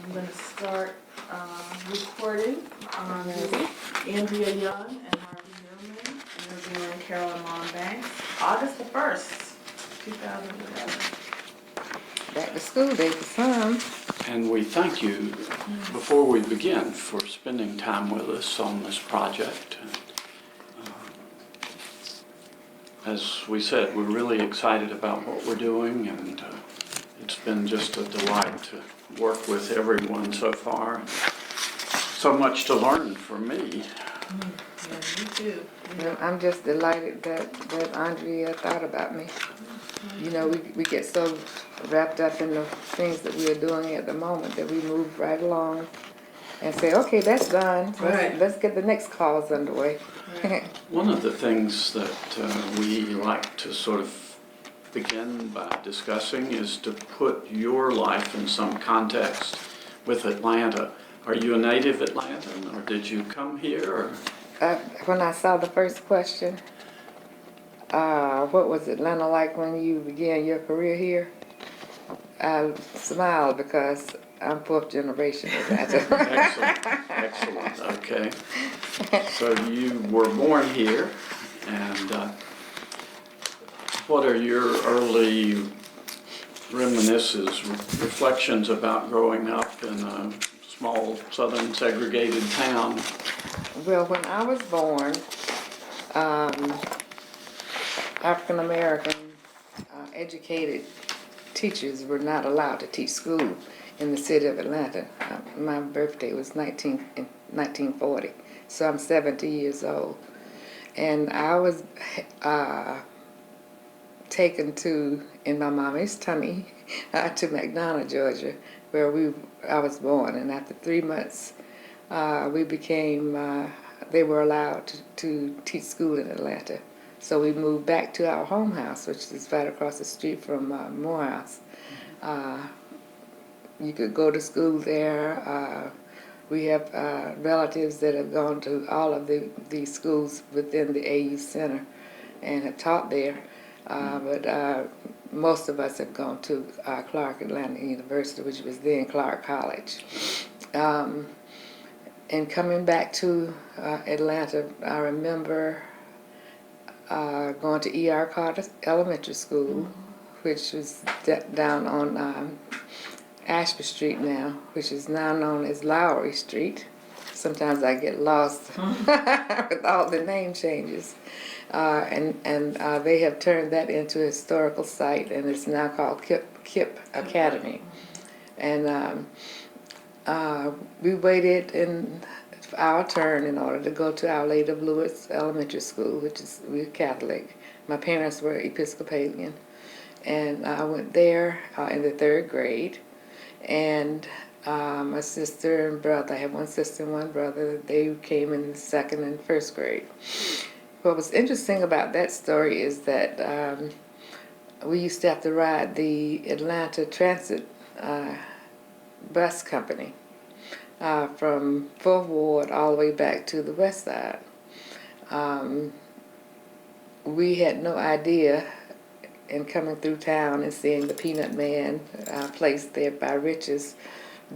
I'm going to start recording on Andrea Young and Harvey Newman interviewing Carolyn Long Banks, August the 1st, 2011. Back to school day for some. And we thank you, before we begin, for spending time with us on this project. As we said, we're really excited about what we're doing, and it's been just a delight to work with everyone so far. So much to learn for me. Yeah, me too. I'm just delighted that Andrea thought about me. You know, we get so wrapped up in the things that we are doing at the moment that we move right along and say, okay, that's done. Right. Let's get the next cause underway. Right. One of the things that we like to sort of begin by discussing is to put your life in some context with Atlanta. Are you a native Atlantan, or did you come here? Or? When I saw the first question, what was Atlanta like when you began your career here? I smiled because I'm fourth generation Atlanta. Excellent, okay. So you were born here, and what are your early reminiscences, reflections about growing up in a small southern segregated town? Well, when I was born, African American educated teachers were not allowed to teach school in the city of Atlanta. My birthday was in 1940, so I'm 70 years old. And I was taken in my mommy's tummy, to McDonough, Georgia, where I was born. And after 3 months, they were allowed to teach school in Atlanta. So we moved back to our home house, which is right across the street from Morehouse. You could go to school there. We have relatives that have gone to all of the schools within the AU Center and have taught there. But most of us have gone to Clark Atlanta University, which was then Clark College. And coming back to Atlanta, I remember going to E.R. Carter Elementary School, which was down on Ashby Street now, which is now known as Lowry Street. Sometimes I get lost with all the name changes. And they have turned that into a historical site, and it's now called Kip Academy. And we waited in our turn in order to go to Our Lady of Lourdes Elementary School, we're Catholic. My parents were Episcopalian, and I went there in the 3rd grade. And my sister and brother, I have one sister and one brother, they came in the 2nd and 1st grade. What was interesting about that story is that we used to have to ride the Atlanta Transit bus company from 4th Ward all the way back to the west side. We had no idea, in coming through town and seeing the Peanut Man place there by Rich's,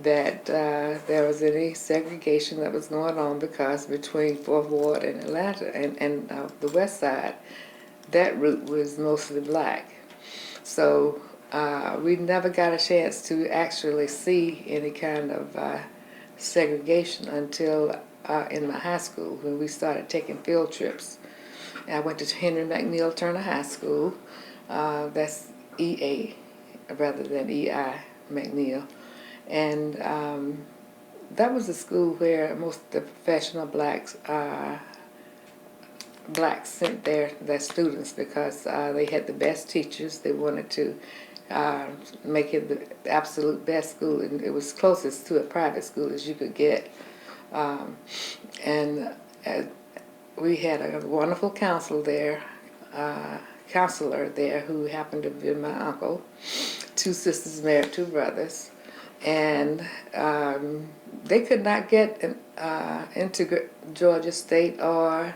that there was any segregation that was going on, because between 4th Ward and Atlanta and the west side, that route was mostly black. So we never got a chance to actually see any kind of segregation until in my high school, when we started taking field trips. I went to Henry McNeil Turner High School. That's EA rather than EI McNeil. And that was a school where most of the professional blacks sent their students, because they had the best teachers. They wanted to make it the absolute best school, and it was closest to a private school as you could get. And we had a wonderful counselor there who happened to be my uncle. 2 sisters married 2 brothers, and they could not get into Georgia State or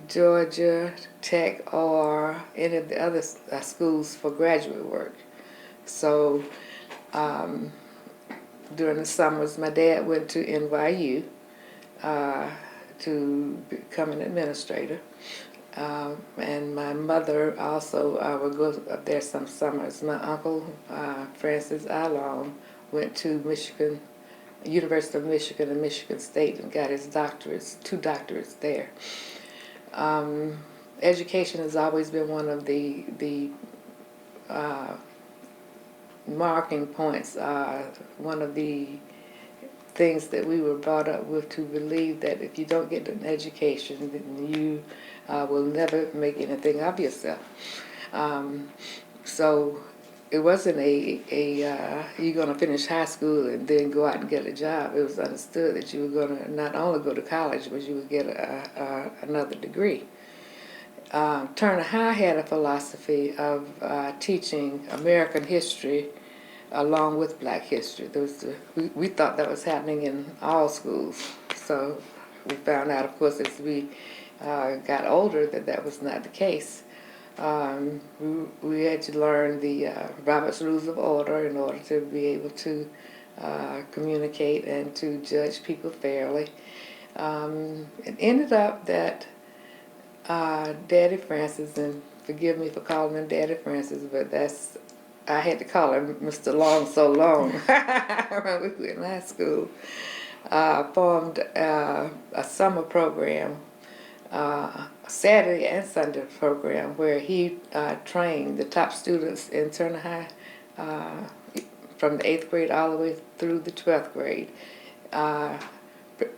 Georgia Tech or any of the other schools for graduate work. So during the summers, my dad went to NYU to become an administrator. And my mother also would go up there some summers. My uncle, Francis I. Long, went to Michigan, University of Michigan and Michigan State and got his doctorates, 2 doctorates there. Education has always been one of the marking points, one of the things that we were brought up with, to believe that if you don't get an education, then you will never make anything of yourself. So it wasn't you're going to finish high school and then go out and get a job. It was understood that you were going to not only go to college, but you would get another degree. Turner High had a philosophy of teaching American history along with Black history. We thought that was happening in all schools. So we found out, of course, as we got older, that was not the case. We had to learn the Robert's Rules of Order in order to be able to communicate and to judge people fairly. It ended up that Daddy Francis, and forgive me for calling him Daddy Francis, but I had to call him Mr. Long so long when we were in high school, formed a summer program, a Saturday and Sunday program, where he trained the top students in Turner High from the 8th grade all the way through the 12th grade.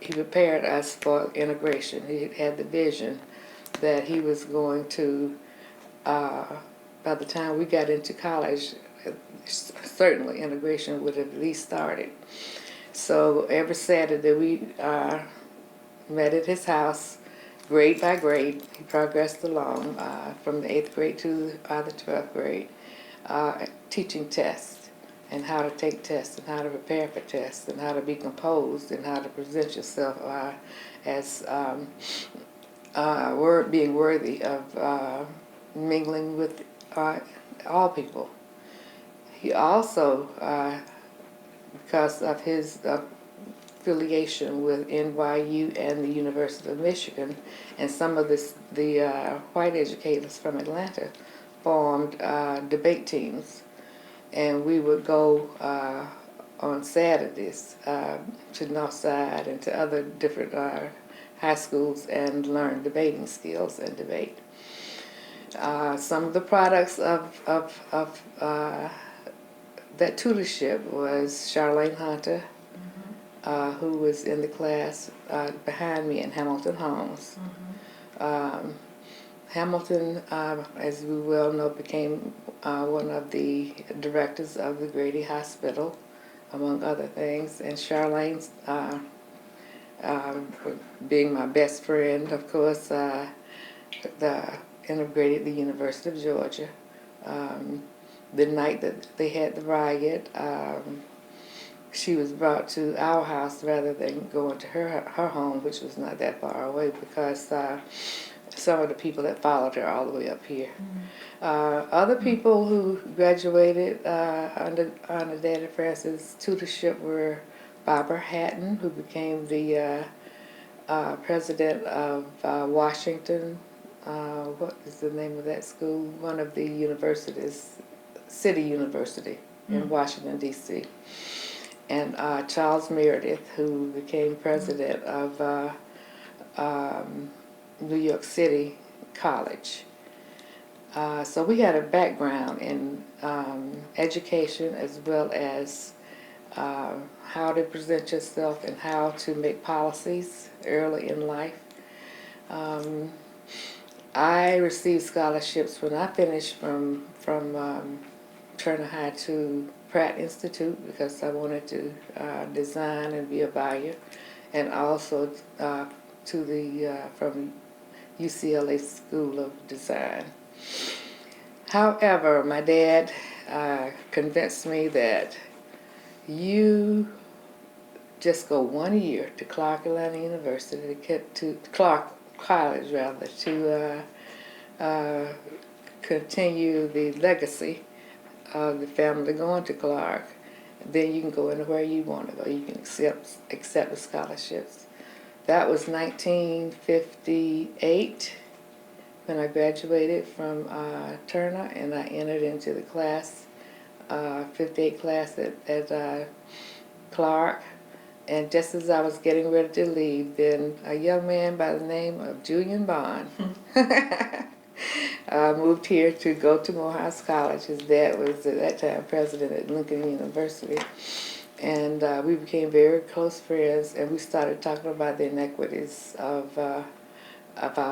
He prepared us for integration. He had the vision that he was going to, by the time we got into college, certainly integration would have at least started. So every Saturday we met at his house, grade by grade. He progressed along from the 8th grade to the 12th grade, teaching tests and how to take tests and how to prepare for tests and how to be composed and how to present yourself as being worthy of mingling with all people. He also, because of his affiliation with NYU and the University of Michigan, and some of the white educators from Atlanta formed debate teams, and we would go on Saturdays to Northside and to other different high schools and learn debating skills and debate. Some of the products of that tutorship was Charlene Hunter, who was in the class behind me in Hamilton Holmes. Hamilton, as we well know, became one of the directors of the Grady Hospital, among other things. And Charlene, being my best friend, of course, integrated the University of Georgia. The night that they had the riot, she was brought to our house rather than going to her home, which was not that far away, because some of the people that followed her all the way up here. Other people who graduated under Daddy Francis' tutorship were Barbara Hatton, who became the president of Washington. What is the name of that school? One of the universities, City University in Washington, D.C. And Charles Meredith, who became president of New York City College. So we had a background in education, as well as how to present yourself and how to make policies early in life. I received scholarships when I finished from Turner High to Pratt Institute, because I wanted to design and be a buyer, and also to the from UCLA School of Design. However, my dad convinced me that you just go 1 year to Clark Atlanta University, to Clark College rather, to continue the legacy of the family going to Clark. then you can go anywhere you want to go. You can accept the scholarships. That was 1958 when I graduated from Turner, and I entered into the class, 58 class at Clark. And just as I was getting ready to leave, then a young man by the name of Julian Bond moved here to go to Morehouse College. His dad was at that time president at Lincoln University. And we became very close friends, and we started talking about the inequities of our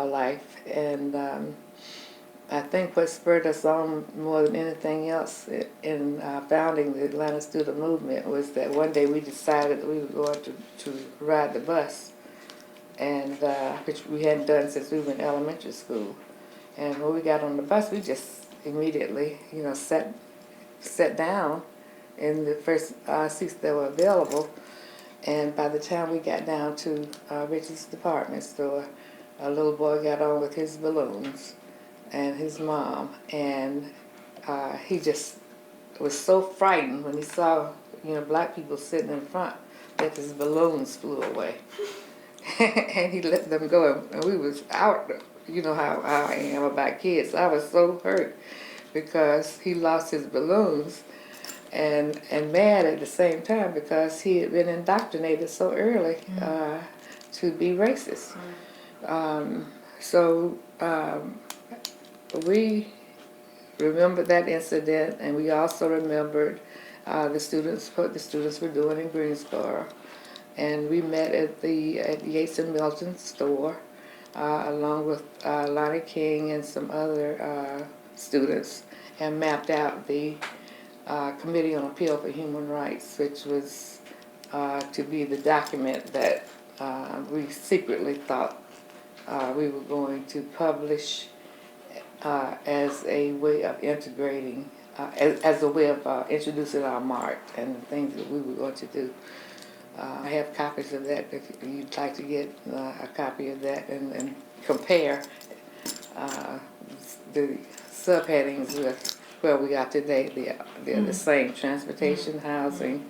life. And I think what spurred us on more than anything else in founding the Atlanta Student Movement was that one day we decided that we were going to ride the bus, and which we hadn't done since we were in elementary school. And when we got on the bus, we just immediately, sat down in the first seats that were available. And by the time we got down to Richard's department store, a little boy got on with his balloons and his mom, and he just was so frightened when he saw, black people sitting in front that his balloons flew away. And he let them go, and we was out. You know how I am about kids. I was so hurt because he lost his balloons, and mad at the same time because he had been indoctrinated so early to be racist. So we remembered that incident, and we also remembered what the students were doing in Greensboro. And we met at Yates and Milton's store, along with Lonnie King and some other students, and mapped out the Committee on Appeal for Human Rights, which was to be the document that we secretly thought we were going to publish as a way of integrating, as a way of introducing our mark and the things that we were going to do. I have copies of that if you'd like to get a copy of that and compare the subheadings with where we are today. They're the same: transportation, housing,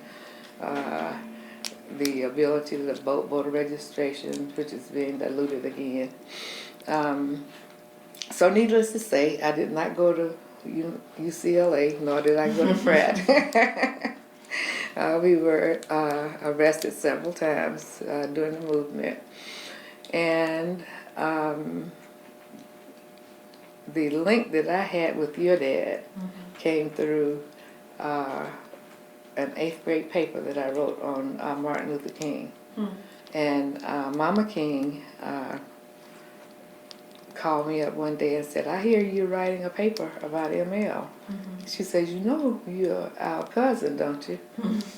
the ability to vote, voter registration, which is being diluted again. So needless to say, I did not go to UCLA, nor did I go to Pratt. We were arrested several times during the movement. And the link that I had with your dad came through an 8th grade paper that I wrote on Martin Luther King. And Mama King called me up one day and said, "I hear you're writing a paper about ML." She says, "You're our cousin, don't you?"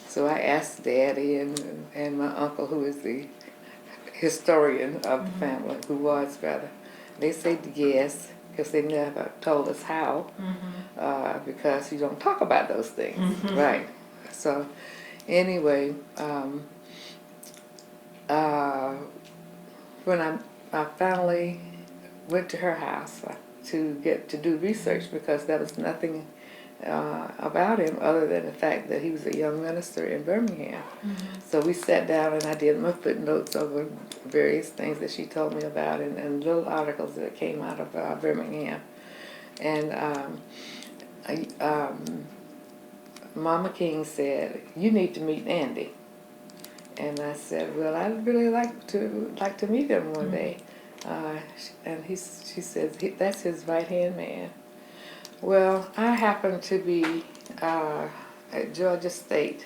So I asked Daddy and my uncle, who is the historian of the family, who was rather. They said yes, because they never told us how, because you don't talk about those things, right? So anyway, when I finally went to her house to do research, because there was nothing about him other than the fact that he was a young minister in Birmingham. So we sat down and I did my footnotes over various things that she told me about and little articles that came out of Birmingham. And Mama King said, "You need to meet Andy." And I said, "Well, I'd really like to meet him one day." And she says, "That's his right-hand man." Well, I happened to be at Georgia State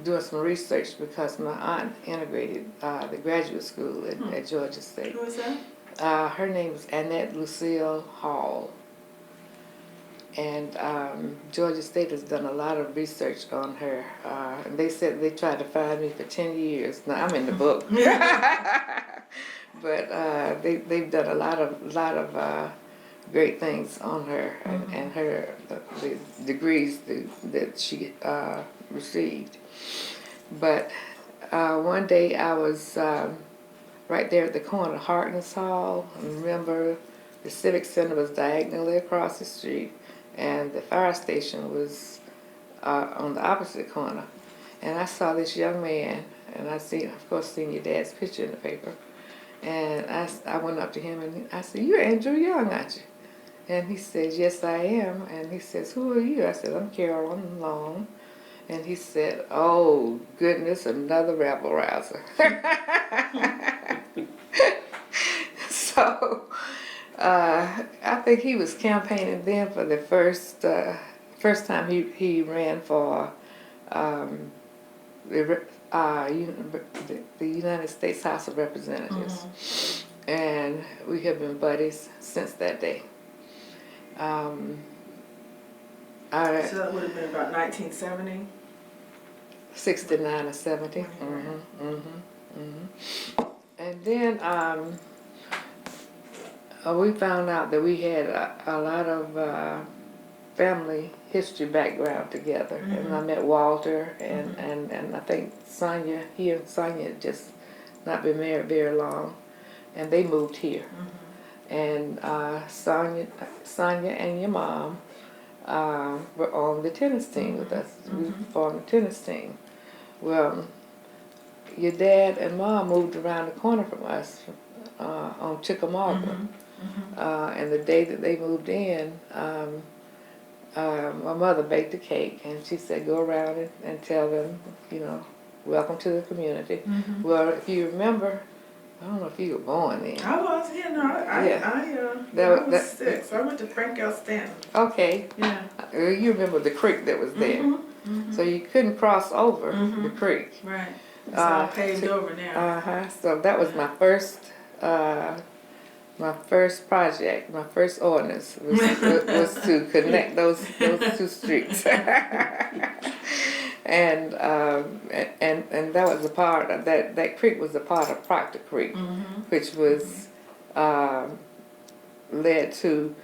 doing some research because my aunt integrated the graduate school at Georgia State. Who was that? Her name was Annette Lucille Hall. And Georgia State has done a lot of research on her. And they said they tried to find me for 10 years. Now, I'm in the book. But they've done a lot of great things on her and her the degrees that she received. But one day I was right there at the corner of Harkness Hall. I remember the Civic Center was diagonally across the street, and the fire station was on the opposite corner. And I saw this young man, and of course, seen your dad's picture in the paper. And I went up to him and I said, "You're Andrew Young, aren't you?" And he said, "Yes, I am." And he says, "Who are you?" I said, "I'm Carolyn Long." And he said, "Oh, goodness, another rabble rouser." So I think he was campaigning then for the first time he ran for the United States House of Representatives. And we have been buddies since that day. So that would have been about 1970? 69 or 70. And then we found out that we had a lot of family history background together. And I met Walter and I think Sonia, he and Sonia had just not been married very long. And they moved here. And Sonia and your mom were on the tennis team with us. We formed a tennis team. Well, your dad and mom moved around the corner from us on Chickamauga. And the day that they moved in, my mother baked a cake, and she said, "Go around and tell them, welcome to the community." Well, if you remember, I don't know if you were born then. I was, I was 6. I went to Frank L. Stanton. Okay. Yeah. You remember the creek that was there. So you couldn't cross over the creek. Right. It's all paved over now. So that was my first project, my first ordinance was to connect those two streets. And that was a part of that creek was a part of Proctor Creek, which was led to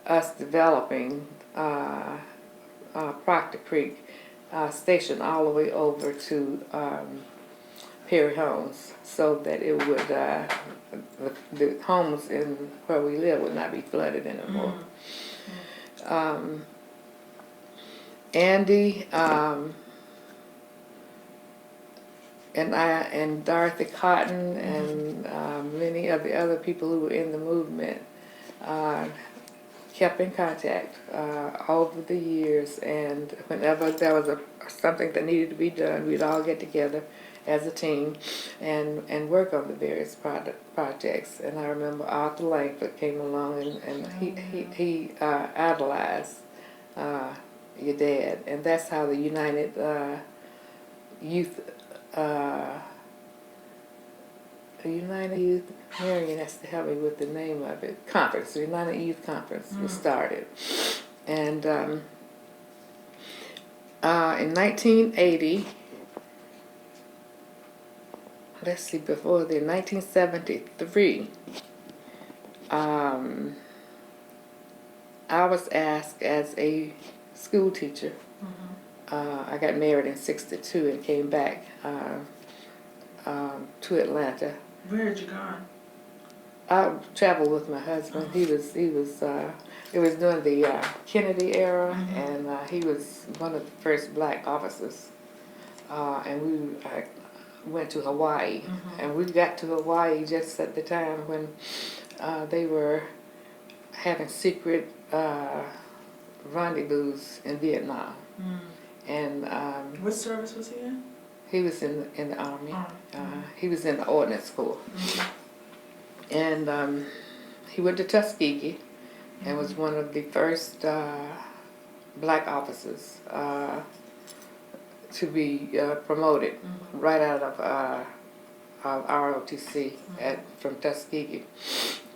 us developing Proctor Creek station all the way over to Perry Homes, so that it would the homes in where we live would not be flooded anymore. Andy and I and Dorothy Cotton and many of the other people who were in the movement kept in contact over the years, and whenever there was something that needed to be done, we'd all get together as a team and work on the various projects. And I remember Arthur Langford came along, and he idolized your dad, and that's how the United Youth Marion has to help me with the name of it, conference, the United Youth Conference was started. And in 1980, let's see, before then, 1973, I was asked as a school teacher. I got married in '62 and came back to Atlanta. Where had you gone? I traveled with my husband. It was during the Kennedy era, and he was one of the first black officers. And we went to Hawaii, and we got to Hawaii just at the time when they were having secret rendezvous in Vietnam. And what service was he in? he was in the Army. He was in the Ordnance Corps. And he went to Tuskegee and was one of the first black officers to be promoted right out of ROTC from Tuskegee.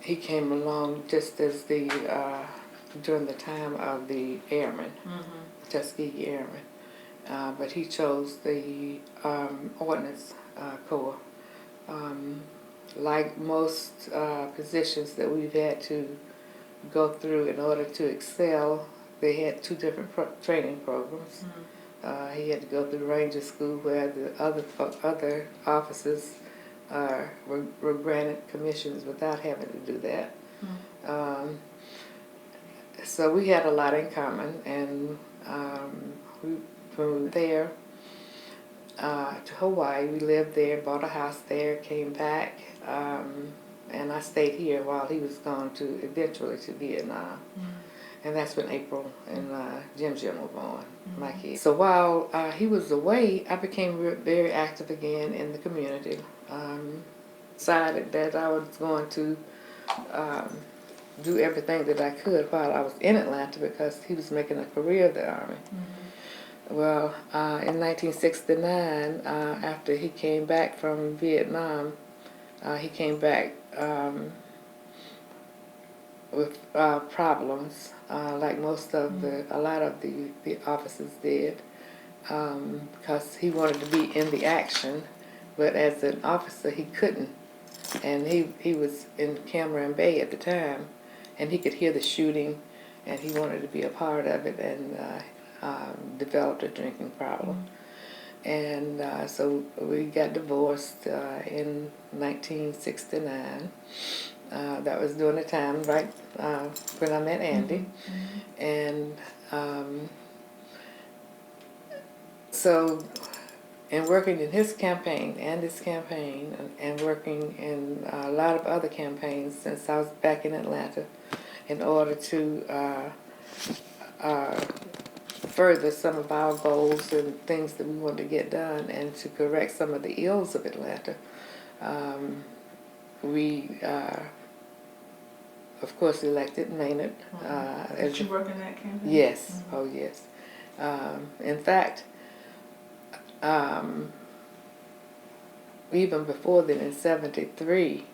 He came along just as during the time of the airmen, Tuskegee Airmen. But he chose the Ordnance Corps. Like most positions that we've had to go through in order to excel, they had two different training programs. He had to go through Ranger School, where the other officers were granted commissions without having to do that. So we had a lot in common, and from there to Hawaii. We lived there, bought a house there, came back, and I stayed here while he was gone to eventually to Vietnam. And that's when April and Jim were born, my kids. So while he was away, I became very active again in the community. Decided that I was going to do everything that I could while I was in Atlanta because he was making a career of the Army. Well, in 1969, after he came back from Vietnam, he came back with problems, like a lot of the officers did, because he wanted to be in the action, but as an officer he couldn't, and he was in Cameron Bay at the time, and he could hear the shooting, and he wanted to be a part of it, and developed a drinking problem. And so we got divorced in 1969. That was during the time, right, when I met Andy. And so, in working in his campaign, Andy's campaign, and working in a lot of other campaigns since I was back in Atlanta, in order to further some of our goals and things that we wanted to get done, and to correct some of the ills of Atlanta, we of course elected Maynard. Did you work in that campaign? Yes. Oh yes. In fact, even before then, in '73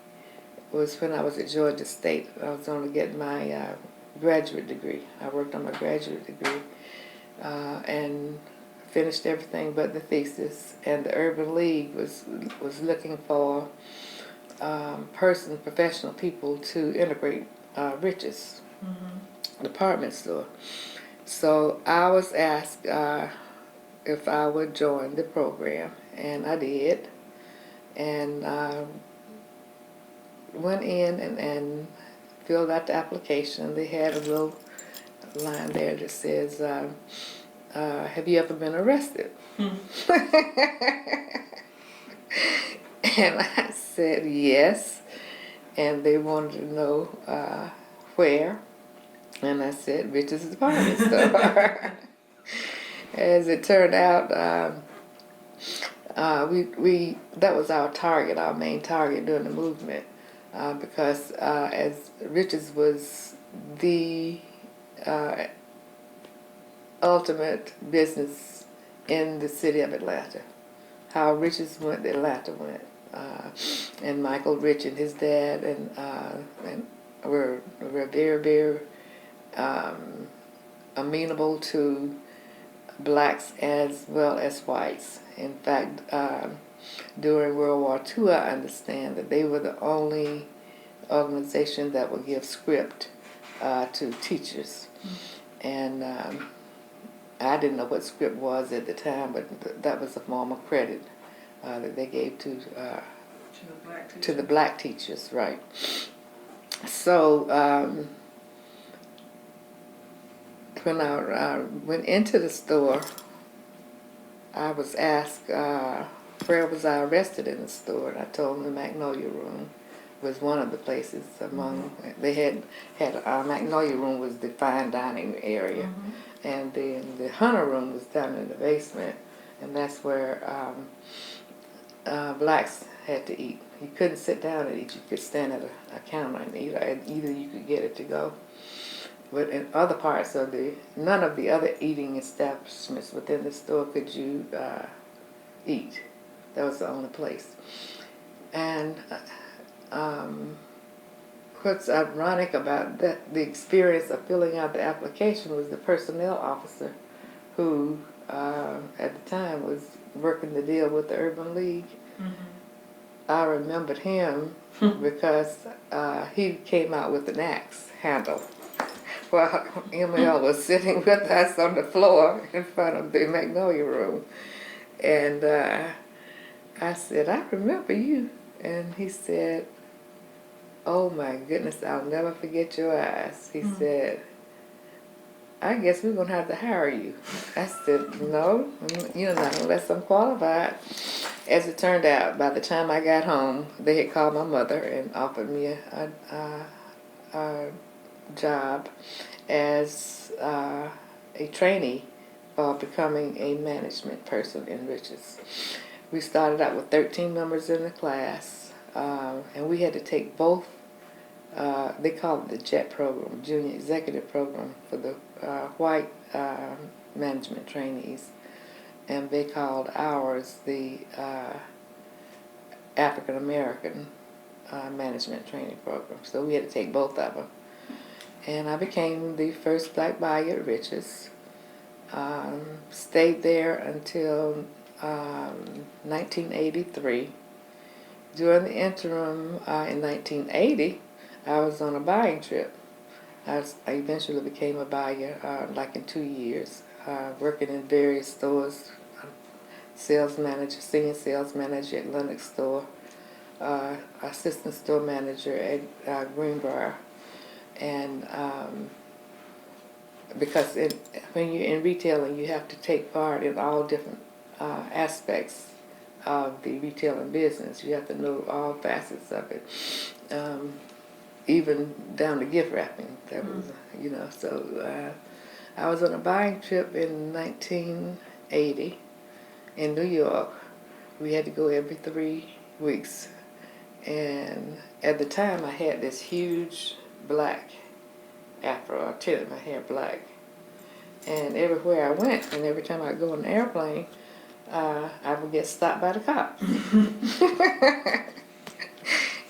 was when I was at Georgia State. I was going to get my graduate degree. I worked on my graduate degree and finished everything but the thesis. And the Urban League was looking for professional people to integrate Rich's department store. So I was asked if I would join the program, and I did, and went in and filled out the application. They had a little line there that says, have you ever been arrested? And I said yes, and they wanted to know where, and I said Rich's department store. As it turned out, we that was our target, our main target during the movement, because as Rich's was the ultimate business in the city of Atlanta. How Rich's went, Atlanta went. And Michael Rich and his dad and were very, very amenable to blacks as well as whites. In fact, during World War II, I understand that they were the only organization that would give script to teachers. And I didn't know what script was at the time, but that was a form of credit that they gave to the black teachers, right? So when I went into the store, I was asked where was I arrested in the store, and I told them the Magnolia Room was one of the places among. They had Magnolia Room was the fine dining area, and then the Hunter Room was down in the basement, and that's where blacks had to eat. You couldn't sit down and eat. You could stand at a counter and eat. Either you could get it to go. But in other parts of none of the other eating establishments within the store could you eat. That was the only place. And what's ironic about that, the experience of filling out the application, was the personnel officer who at the time was working the deal with the Urban League. I remembered him because he came out with an axe handle while ML was sitting with us on the floor in front of the Magnolia Room. And I said, I remember you. And he said, oh my goodness, I'll never forget your eyes. He said, I guess we're gonna have to hire you. I said, no, you're not unless I'm qualified. As it turned out, by the time I got home, they had called my mother and offered me a job as a trainee for becoming a management person in Riches. We started out with 13 members in the class, and we had to take both. They call it the JET program, Junior Executive Program, for the white management trainees, and they called ours the African American management training program. So we had to take both of them, and I became the first black buyer at Riches. Stayed there until 1983. During the interim in 1980, I was on a buying trip. I eventually became a buyer like in 2 years, working in various stores, sales manager, senior sales manager at Lennox store, assistant store manager at Greenbrier. And because when you're in retailing, you have to take part in all different aspects of the retailing business. You have to know all facets of it, even down to gift wrapping. That was, so I was on a buying trip in 1980 in New York. We had to go every 3 weeks. And at the time, I had this huge black afro. I tinted my hair black. And everywhere I went, and every time I go on an airplane, I would get stopped by the cops.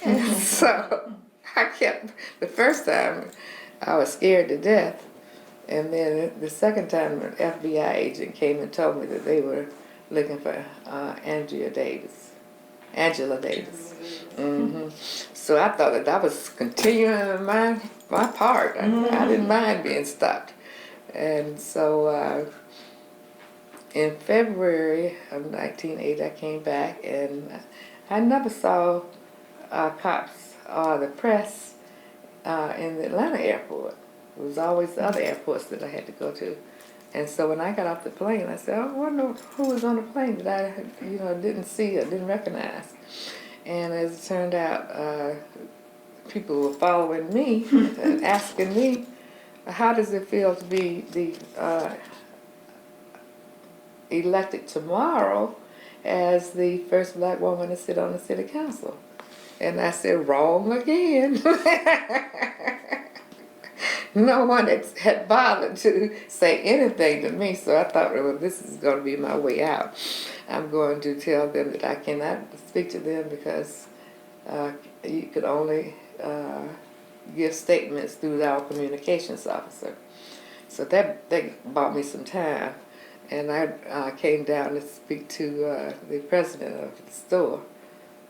And so the first time, I was scared to death. And then the second time, an FBI agent came and told me that they were looking for Angela Davis. Mm-hmm. So I thought that I was continuing my part. I didn't mind being stopped. And so in February of 1980, I came back, and I never saw cops or the press in the Atlanta airport. It was always the other airports that I had to go to. And so when I got off the plane, I said, I wonder who was on the plane that I didn't see or didn't recognize. And as it turned out, people were following me and asking me, how does it feel to be the elected tomorrow as the first black woman to sit on the city council? And I said, wrong again. No one had bothered to say anything to me, so I thought, well, this is going to be my way out. I'm going to tell them that I cannot speak to them because you could only give statements through our communications officer. So that bought me some time, and I came down to speak to the president of the store.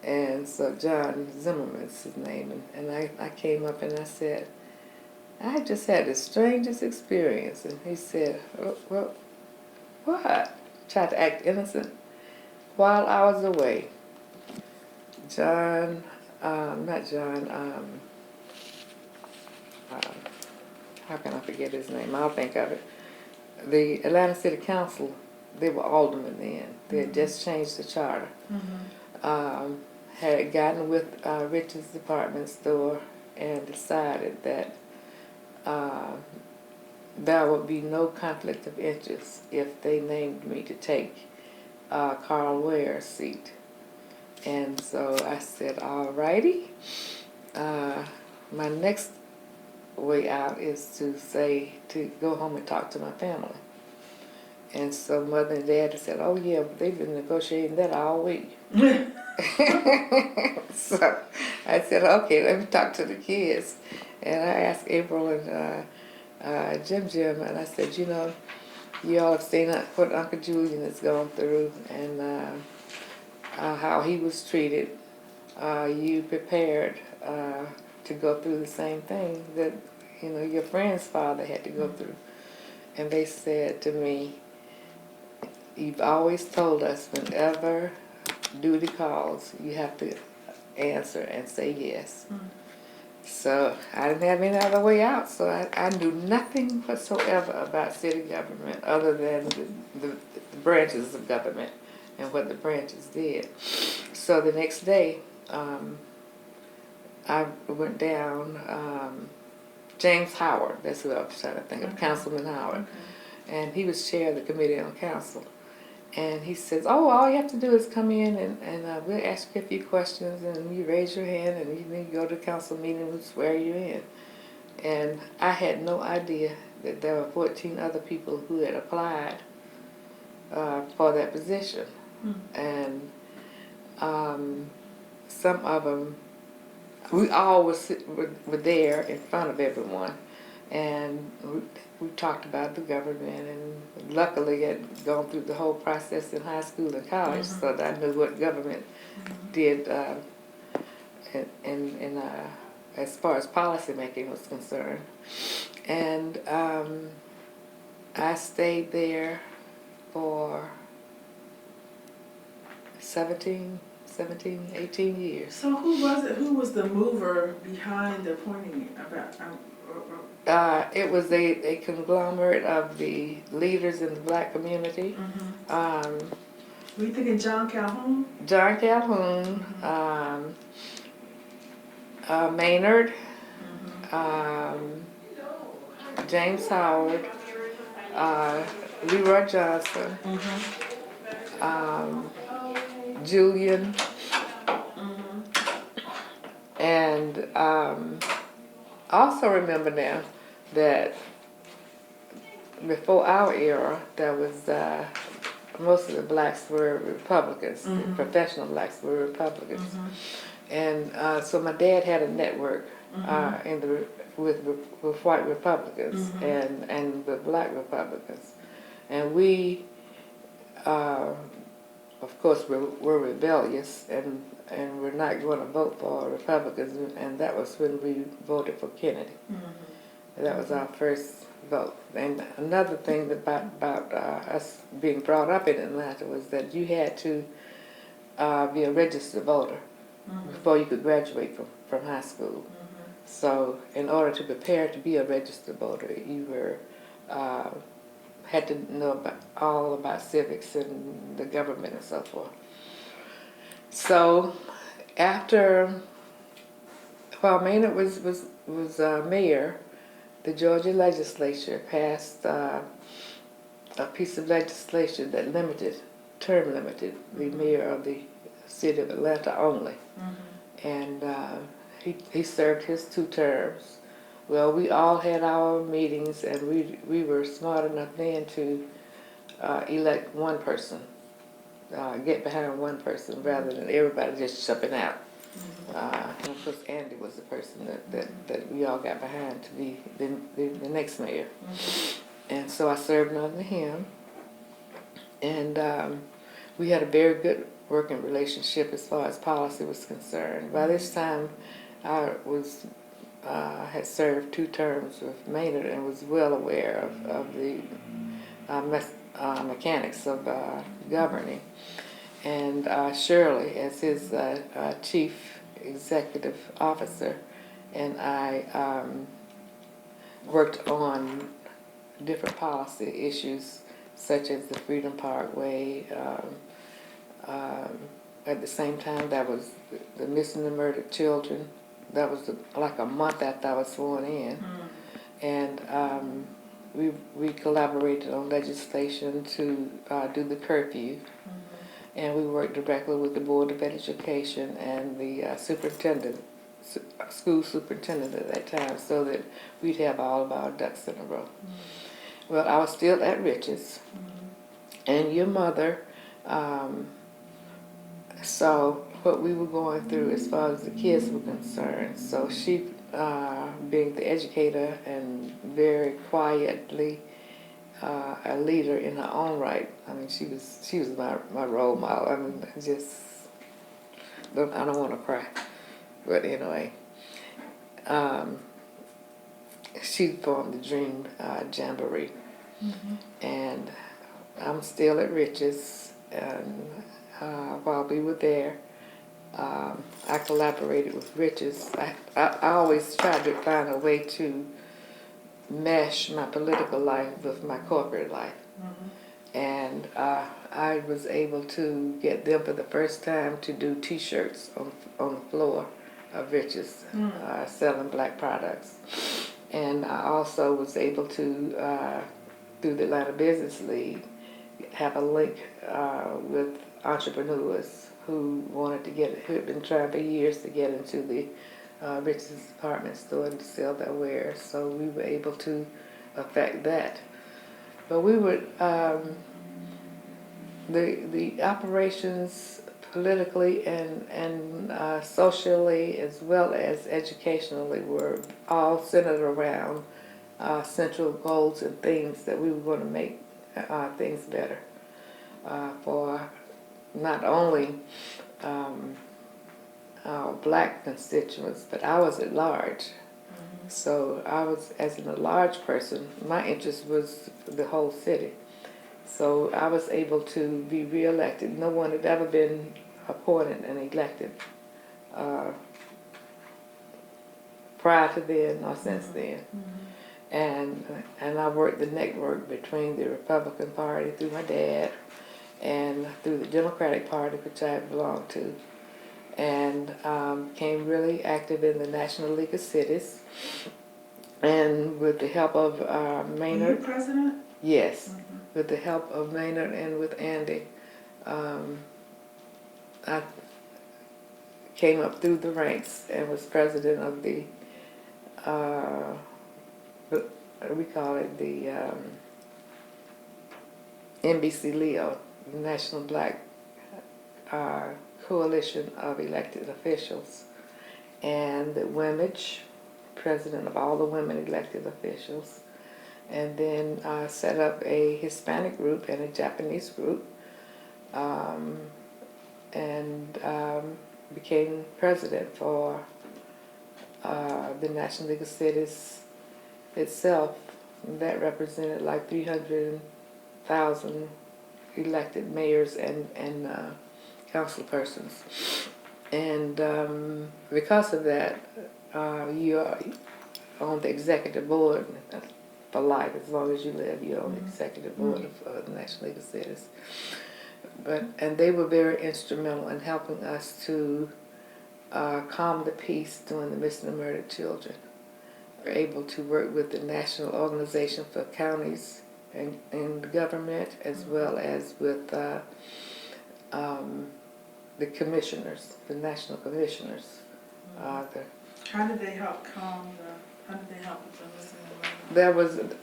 And so John Zimmerman's his name, and I came up and I said, I just had the strangest experience. And he said, well, what? Tried to act innocent. While I was away, how can I forget his name? I'll think of it. The Atlanta City Council, they were aldermen then. They had just changed the charter. Had gotten with Rich's department store and decided that there would be no conflict of interest if they named me to take Carl Ware's seat. And so I said, all righty. My next way out is to go home and talk to my family. And so Mother and Dad said, oh yeah, they've been negotiating that all week. So I said, okay, let me talk to the kids. And I asked April and Jim, and I said, you all have seen what Uncle Julian has gone through and how he was treated. You prepared to go through the same thing that your friend's father had to go through. And they said to me, you've always told us whenever duty calls, you have to answer and say yes. So I didn't have any other way out. So I knew nothing whatsoever about city government other than the branches of government and what the branches did. So the next day, I went down. James Howard, that's who I was trying to think of, Councilman Howard. And he was chair of the Committee on Council. And he says, oh, all you have to do is come in and we'll ask you a few questions and you raise your hand and you go to council meeting and we'll swear you in. And I had no idea that there were 14 other people who had applied for that position. And some of them, we all were there in front of everyone. And we talked about the government, and luckily had gone through the whole process in high school and college, so that I knew what government did in as far as policy making was concerned. And I stayed there for 18 years. So who was it? Who was the mover behind appointing It was a conglomerate of the leaders in the black community. Were you thinking John Calhoun? John Calhoun, Maynard, James Howard, Leroy Johnson, Julian, and also remember now that before our era, there was most of the blacks were Republicans. The professional blacks were Republicans, and so my dad had a network with white Republicans and the black Republicans, and we, of course, were rebellious and we're not going to vote for Republicans, and that was when we voted for Kennedy. That was our first vote. And another thing about us being brought up in Atlanta was that you had to be a registered voter before you could graduate from high school. So in order to prepare to be a registered voter, you were had to know all about civics and the government and so forth. So after, while Maynard was mayor, the Georgia legislature passed a piece of legislation that term limited the mayor of the city of Atlanta only. And he served his 2 terms. Well, we all had our meetings, and we were smart enough then to elect one person, get behind one person rather than everybody just jumping out. And of course, Andy was the person that we all got behind to be the next mayor. And so I served under him, and we had a very good working relationship as far as policy was concerned. By this time, I had served 2 terms with Maynard and was well aware of the mechanics of governing. And Shirley, as his chief executive officer, and I worked on different policy issues such as the Freedom Parkway. At the same time, that was the missing and murdered children. That was like a month after I was sworn in. And we collaborated on legislation to do the curfew. And we worked directly with the Board of Education and the school superintendent at that time, so that we'd have all of our ducks in a row. Well, I was still at Rich's, and your mother saw what we were going through as far as the kids were concerned. So she, being the educator and very quietly a leader in her own right. I mean, she was my role model. I mean, I don't want to cry, but anyway, she formed the Dream Jamboree, and I'm still at Rich's, and while we were there, I collaborated with Richards. I always tried to find a way to mesh my political life with my corporate life. And I was able to get them for the first time to do T-shirts on the floor of Richards, selling black products. And I also was able to, through the Atlanta Business League, have a link with entrepreneurs who had been trying for years to get into the Richards department store and to sell their wares. So we were able to affect that. But we would, the operations politically and socially as well as educationally were all centered around central goals and things that we were going to make things better for not only our black constituents, but ours at large. So I was, as a large person, my interest was the whole city. So I was able to be reelected. No one had ever been appointed and elected prior to then or since then. And I worked the network between the Republican Party through my dad and through the Democratic Party, which I belonged to, and became really active in the National League of Cities. And with the help of Maynard. Were you president? Yes, with the help of Maynard and with Andy, I came up through the ranks and was president of the, we call it the NBC Leo, National Black Coalition of Elected Officials, and the WIMAGE, president of all the women elected officials, and then set up a Hispanic group and a Japanese group, and became president for the National League of Cities itself. That represented like 300,000 elected mayors and councilpersons. And because of that, you are on the executive board for life. As long as you live, you're on the executive board of the National League of Cities. And they were very instrumental in helping us to calm the peace during the missing and murdered children. We're able to work with the National Organization for Counties and Government, as well as with the commissioners, the national commissioners. How did they help how did they help with the missing and murdered?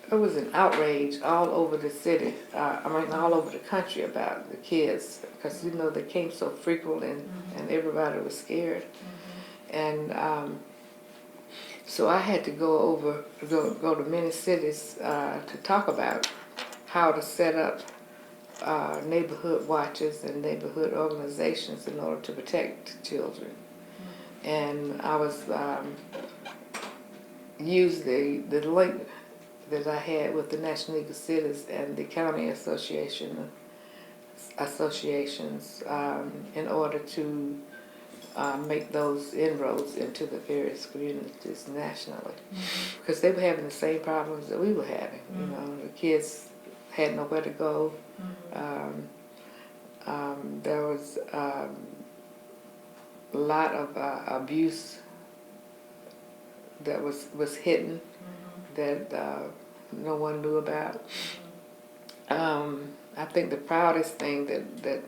There was an outrage all over the city, all over the country about the kids, because they came so frequently and everybody was scared. And so I had to go to many cities to talk about how to set up neighborhood watches and neighborhood organizations in order to protect children. And I was used the link that I had with the National League of Cities and the county associations in order to make those inroads into the various communities nationally, because they were having the same problems that we were having. The kids had nowhere to go. There was a lot of abuse that was hidden that no one knew about. I think the proudest thing that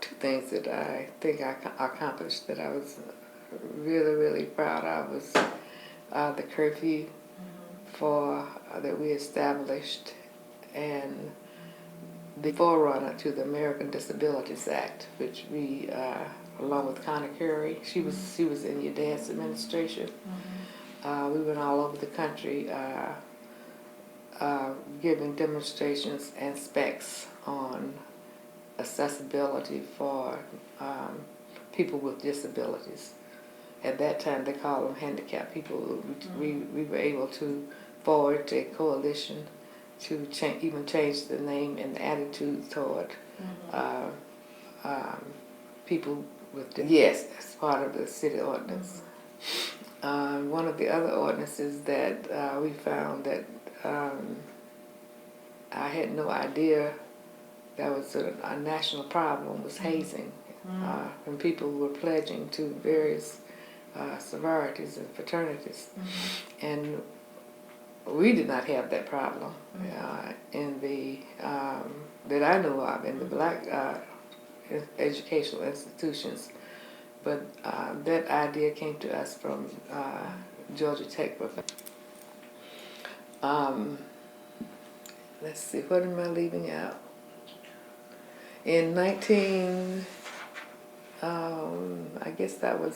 two things that I think I accomplished that I was really, really proud of was the curfew that we established, and the forerunner to the American Disabilities Act, which we, along with Connie Curry, she was in your dad's administration. We went all over the country giving demonstrations and specs on accessibility for people with disabilities. At that time, they called them handicapped people. We were able to forward a coalition to even change the name and attitude toward people with yes, that's part of the city ordinance. One of the other ordinances that we found that I had no idea that was a national problem was hazing. When people were pledging to various sororities and fraternities. And we did not have that problem in the that I know of in the black educational institutions, but that idea came to us from Georgia Tech. Let's see, what am I leaving out? In I guess that was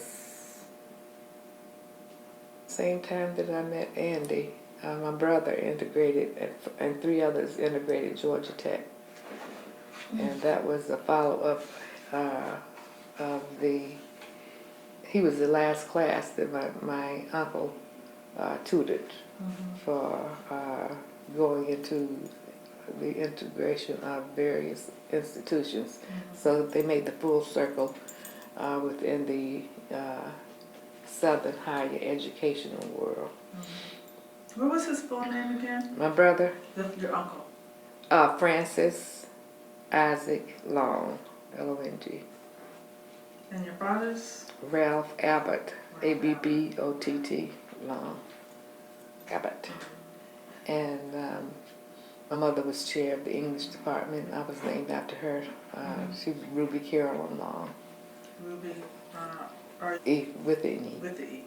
same time that I met Andy. My brother integrated, and 3 others integrated Georgia Tech. And that was a follow-up of he was the last class that my uncle tutored for going into the integration of various institutions. So they made the full circle within the Southern higher educational world. What was his full name again? My brother? Your uncle? Francis Isaac Long, Long. And your father's? Ralph Abbott, Abbott, Long. Abbott. And my mother was chair of the English department. I was named after her. She was Ruby Carolyn Long. Ruby, With an E. with the E.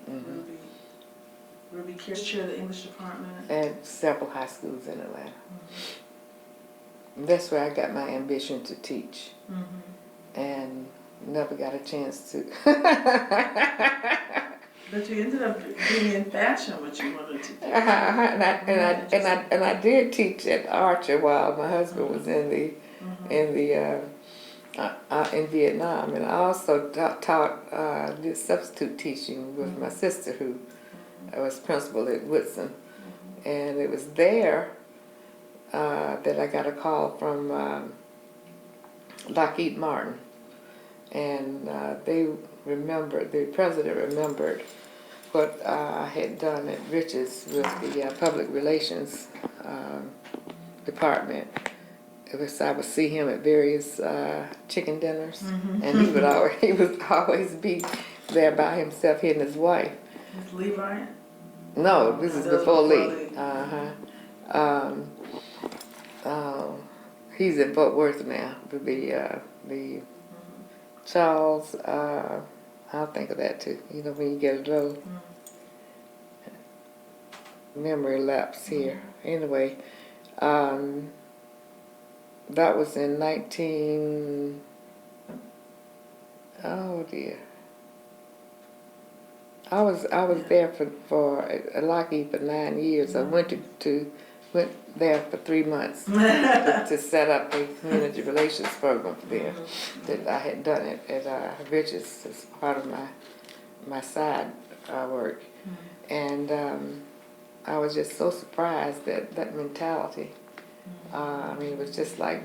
Ruby chair of the English department. At several high schools in Atlanta. That's where I got my ambition to teach. And never got a chance to. But you ended up being in fashion, what you wanted to do. And I did teach at Archer while my husband was in Vietnam, and I also taught did substitute teaching with my sister, who was principal at Woodson, and it was there that I got a call from Lockheed Martin, and the president remembered what I had done at Rich's with the public relations department. I would see him at various chicken dinners, and he would always be there by himself, he and his wife. Was Lee Bryant? No, this is before Lee. He's in Fort Worth now. The Charles, I'll think of that too. You know, when you get a little memory lapse here. Anyway, that was in oh dear. I was there for Lockheed for 9 years. I went went there for 3 months to set up the community relations program there. That I had done it at Rich's as part of my side work, and I was just so surprised that mentality. I mean, it was just like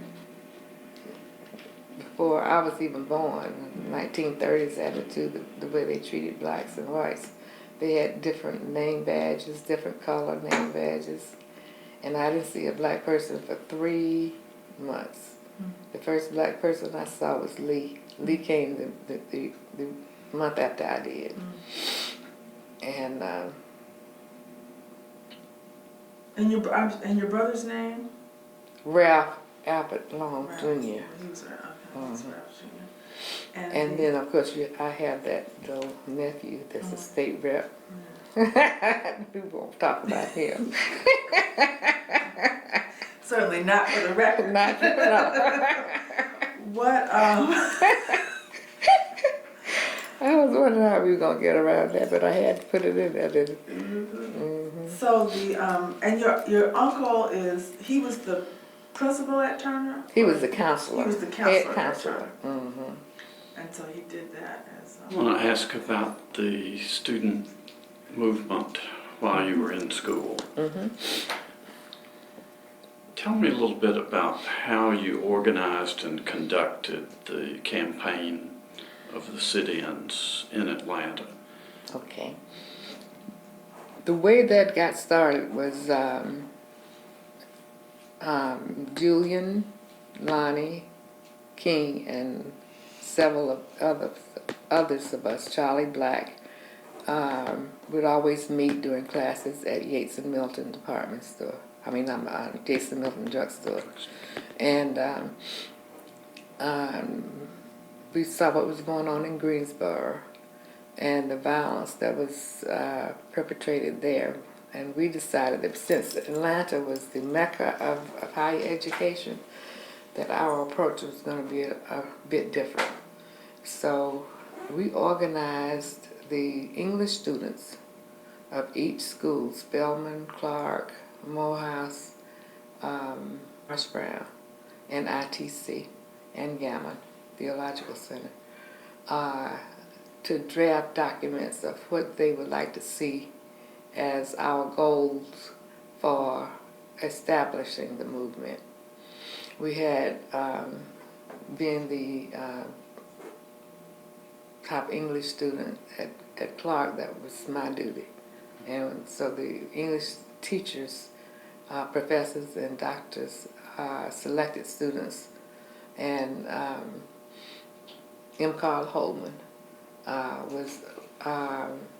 before I was even born, 1930s attitude, the way they treated blacks and whites. They had different name badges, different color name badges, and I didn't see a black person for 3 months. The first black person I saw was Lee. Lee came the month after I did. And your brother's name? Ralph Abbott Long Jr. He was Ralph Jr. And then, of course, I have that little nephew that's a state rep. We won't talk about him. Certainly not for the record. Not for What? I was wondering how we were gonna get around that, but I had to put it in there, didn't I? So and your uncle he was the principal at Turner? He was the counselor. He was the counselor. Head counselor. And so he did that as. I want to ask about the student movement while you were in school. Tell me a little bit about how you organized and conducted the campaign of the sit-ins in Atlanta. Okay. The way that got started was Julian, Lonnie, King, and several of others of us, Charlie Black, would always meet during classes at Yates and Milton department store. Yates and Milton drugstore. And we saw what was going on in Greensboro and the violence that was perpetrated there. And we decided that since Atlanta was the mecca of higher education, that our approach was going to be a bit different. So we organized the English students of each school, Spelman, Clark, Morehouse, Marsh Brown, and ITC, and Gammon Theological Center, to draft documents of what they would like to see as our goals for establishing the movement. We had, being the top English student at Clark, that was my duty. And so the English teachers, professors and doctors selected students, and M. Carl Holman was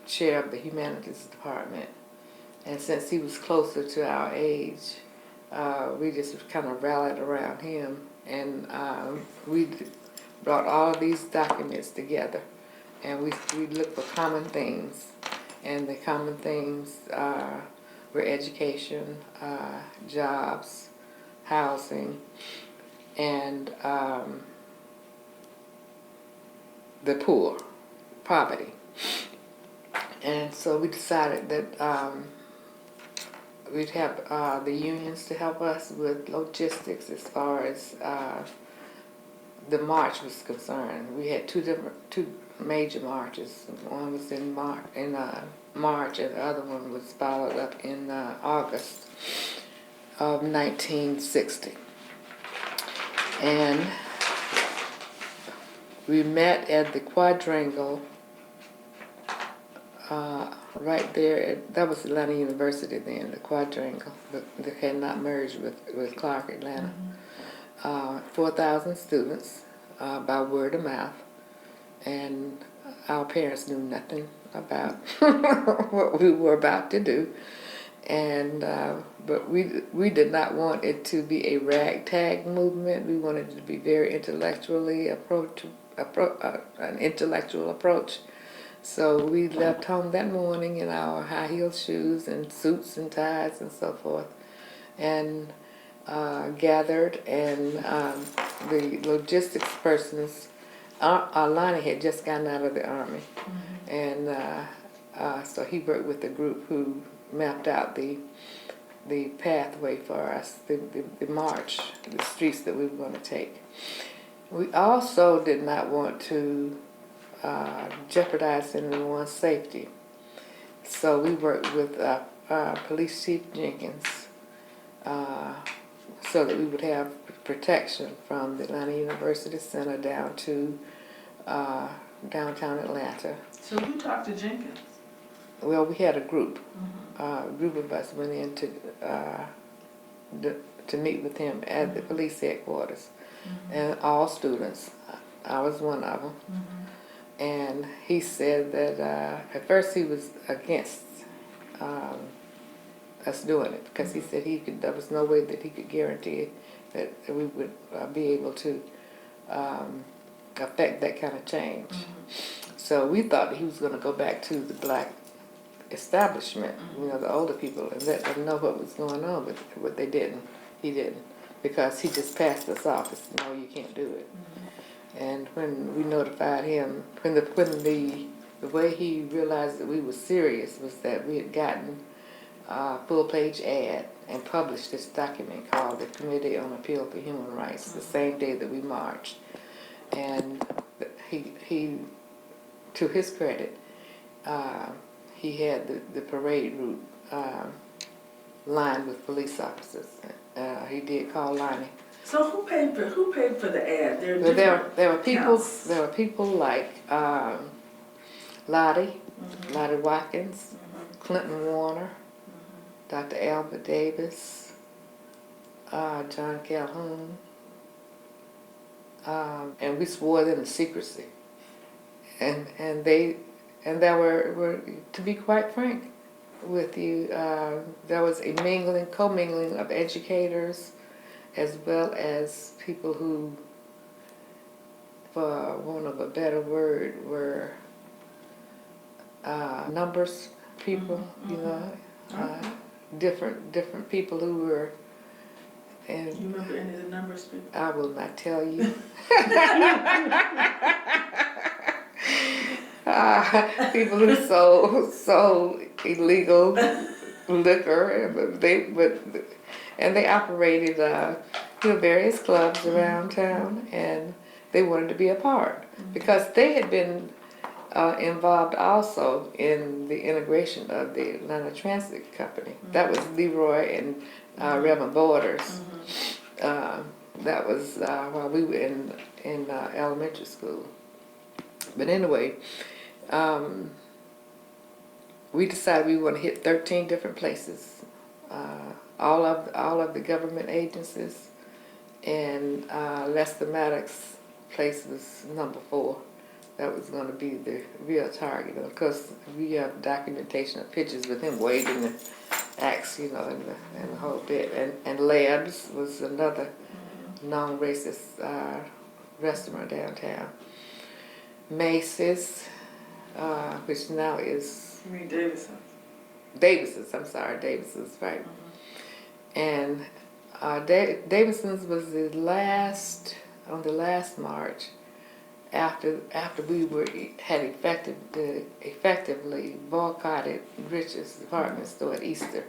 chair of the humanities department. And since he was closer to our age, we just kind of rallied around him, and we brought all of these documents together, and we looked for common themes. And the common themes were education, jobs, housing, and the poor, poverty. And so we decided that we'd have the unions to help us with logistics as far as the march was concerned. We had two major marches. One was in March, and the other one was followed up in August of 1960. And we met at the Quadrangle right there. That was Atlanta University then, the Quadrangle. They had not merged with Clark Atlanta. 4,000 students by word of mouth, and our parents knew nothing about what we were about to do. And but we did not want it to be a ragtag movement. We wanted it to be very intellectually an intellectual approach. So we left home that morning in our high-heeled shoes and suits and ties and so forth, and gathered. And the logistics persons, Lonnie had just gotten out of the Army, and so he worked with a group who mapped out the pathway for us, the march, the streets that we were going to take. We also did not want to jeopardize anyone's safety, so we worked with Police Chief Jenkins so that we would have protection from the Atlanta University Center down to downtown Atlanta. So who talked to Jenkins? Well, we had a group. A group of us went in to meet with him at the police headquarters, and all students. I was one of them. And he said that at first he was against us doing it, because he said there was no way that he could guarantee that we would be able to affect that kind of change. So we thought that he was going to go back to the black establishment, the older people, and let them know what was going on, but what they didn't. He didn't, because he just passed us off and said, no, you can't do it. And when we notified him, when the way he realized that we were serious was that we had gotten a full-page ad and published this document called the Committee on Appeal for Human Rights the same day that we marched. And he to his credit, he had the parade route lined with police officers. He did call Lonnie So who paid for the ad? But there were people accounts. like Lottie Watkins, Clinton Warner, Dr. Albert Davis, John Calhoun, and we swore them to secrecy. And there were, to be quite frank with you, there was a commingling of educators as well as people who, for want of a better word, were numbers people, you know, different people who were. And You remember any of the numbers people? I will not tell you. People who sold illegal liquor, and they operated various clubs around town, and they wanted to be a part because they had been involved also in the integration of the Atlanta Transit Company. That was Leroy and Reverend Borders. That was while we were in elementary school. But anyway, we decided we want to hit 13 different places, all of the government agencies, and Lester Maddox place was number 4. That was going to be the real target. Of course, we have documentation of pictures with him waving the axe, you know, and the whole bit. And Labs was another non-racist restaurant downtown. Macy's, which now is... You mean Davidson? Davidson's, right. And Davidson's was on the last march after we had effectively boycotted Rich's department store at Easter.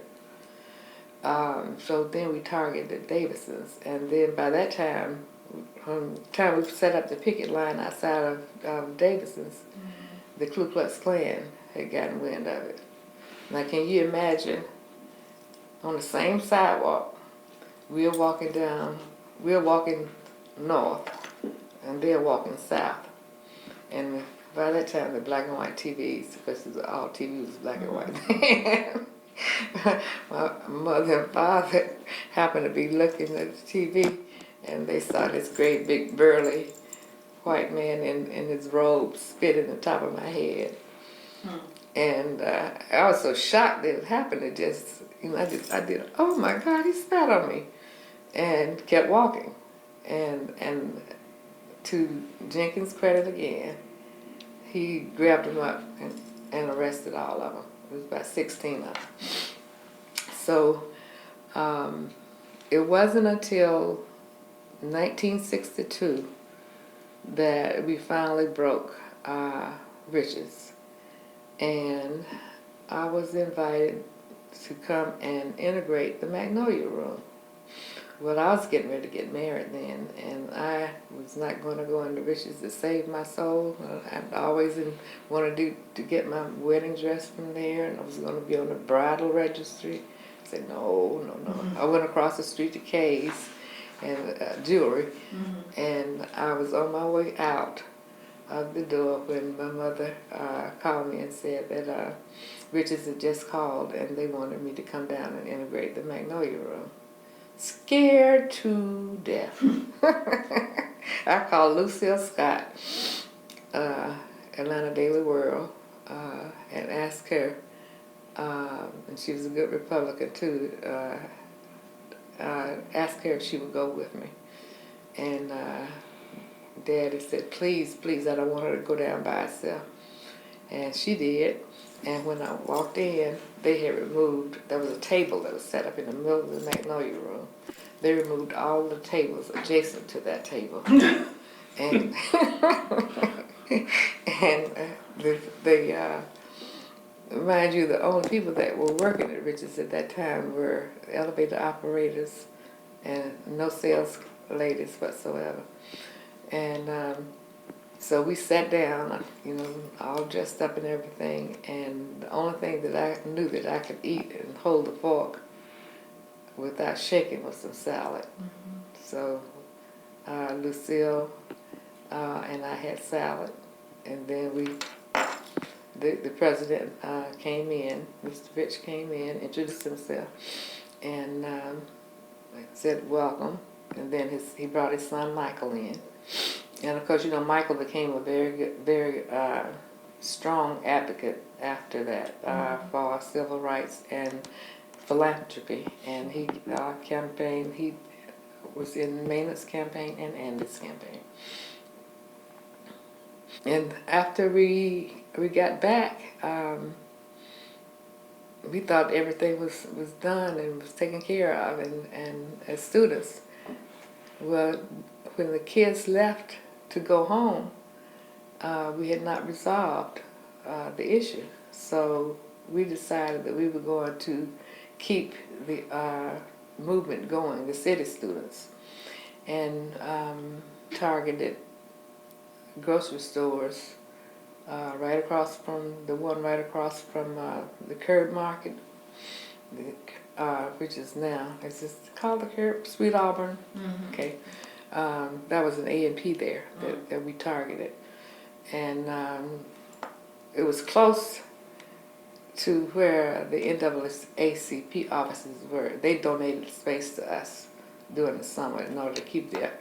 So then we targeted Davidson's, and then by that time, from the time we set up the picket line outside of Davidson's, the Ku Klux Klan had gotten wind of it. Now, can you imagine? On the same sidewalk, we're walking north, and they're walking south. And by that time, the black and white TVs, because all TV was black and white. My mother and father happened to be looking at the TV, and they saw this great big burly white man in his robe spit in the top of my head. And I was so shocked that it happened. It just, I did, oh my God, he spat on me, and kept walking. And to Jenkins' credit again, he grabbed them up and arrested all of them. It was about 16 of them. So it wasn't until 1962 that we finally broke Rich's. And I was invited to come and integrate the Magnolia Room. Well, I was getting ready to get married then, and I was not going to go into Rich's to save my soul. I always wanted to get my wedding dress from there, and I was going to be on the bridal registry. I said, no. I went across the street to Kay's and jewelry, and I was on my way out of the door when my mother called me and said that Rich's had just called, and they wanted me to come down and integrate the Magnolia Room. Scared to death. I called Lucille Scott, Atlanta Daily World, and asked her, and she was a good Republican too, asked her if she would go with me. And Daddy said, please, I don't want her to go down by herself. And she did. And when I walked in, they had removed, there was a table that was set up in the middle of the Magnolia Room. They removed all the tables adjacent to that table. And mind you, the only people that were working at Rich's at that time were elevator operators and no sales ladies whatsoever. And so we sat down, all dressed up and everything, and the only thing that I knew that I could eat and hold the fork without shaking was some salad. So Lucille and I had salad, and then the president came in, Mr. Fitch came in, introduced himself, and said welcome, and then he brought his son Michael in, and of course Michael became a very strong advocate after that for civil rights and philanthropy, and he campaigned. He was in Maynard's campaign and Andy's campaign. And after we got back, we thought everything was done and was taken care of, and as students, well, when the kids left to go home, we had not resolved the issue. So we decided that we were going to keep the movement going, the city students, and targeted grocery stores right across from the Curb Market, which is now, is this called the Curb? Sweet Auburn? Mm-hmm. Okay. That was an A&P there that we targeted. And it was close to where the NAACP offices were. They donated space to us during the summer in order to keep the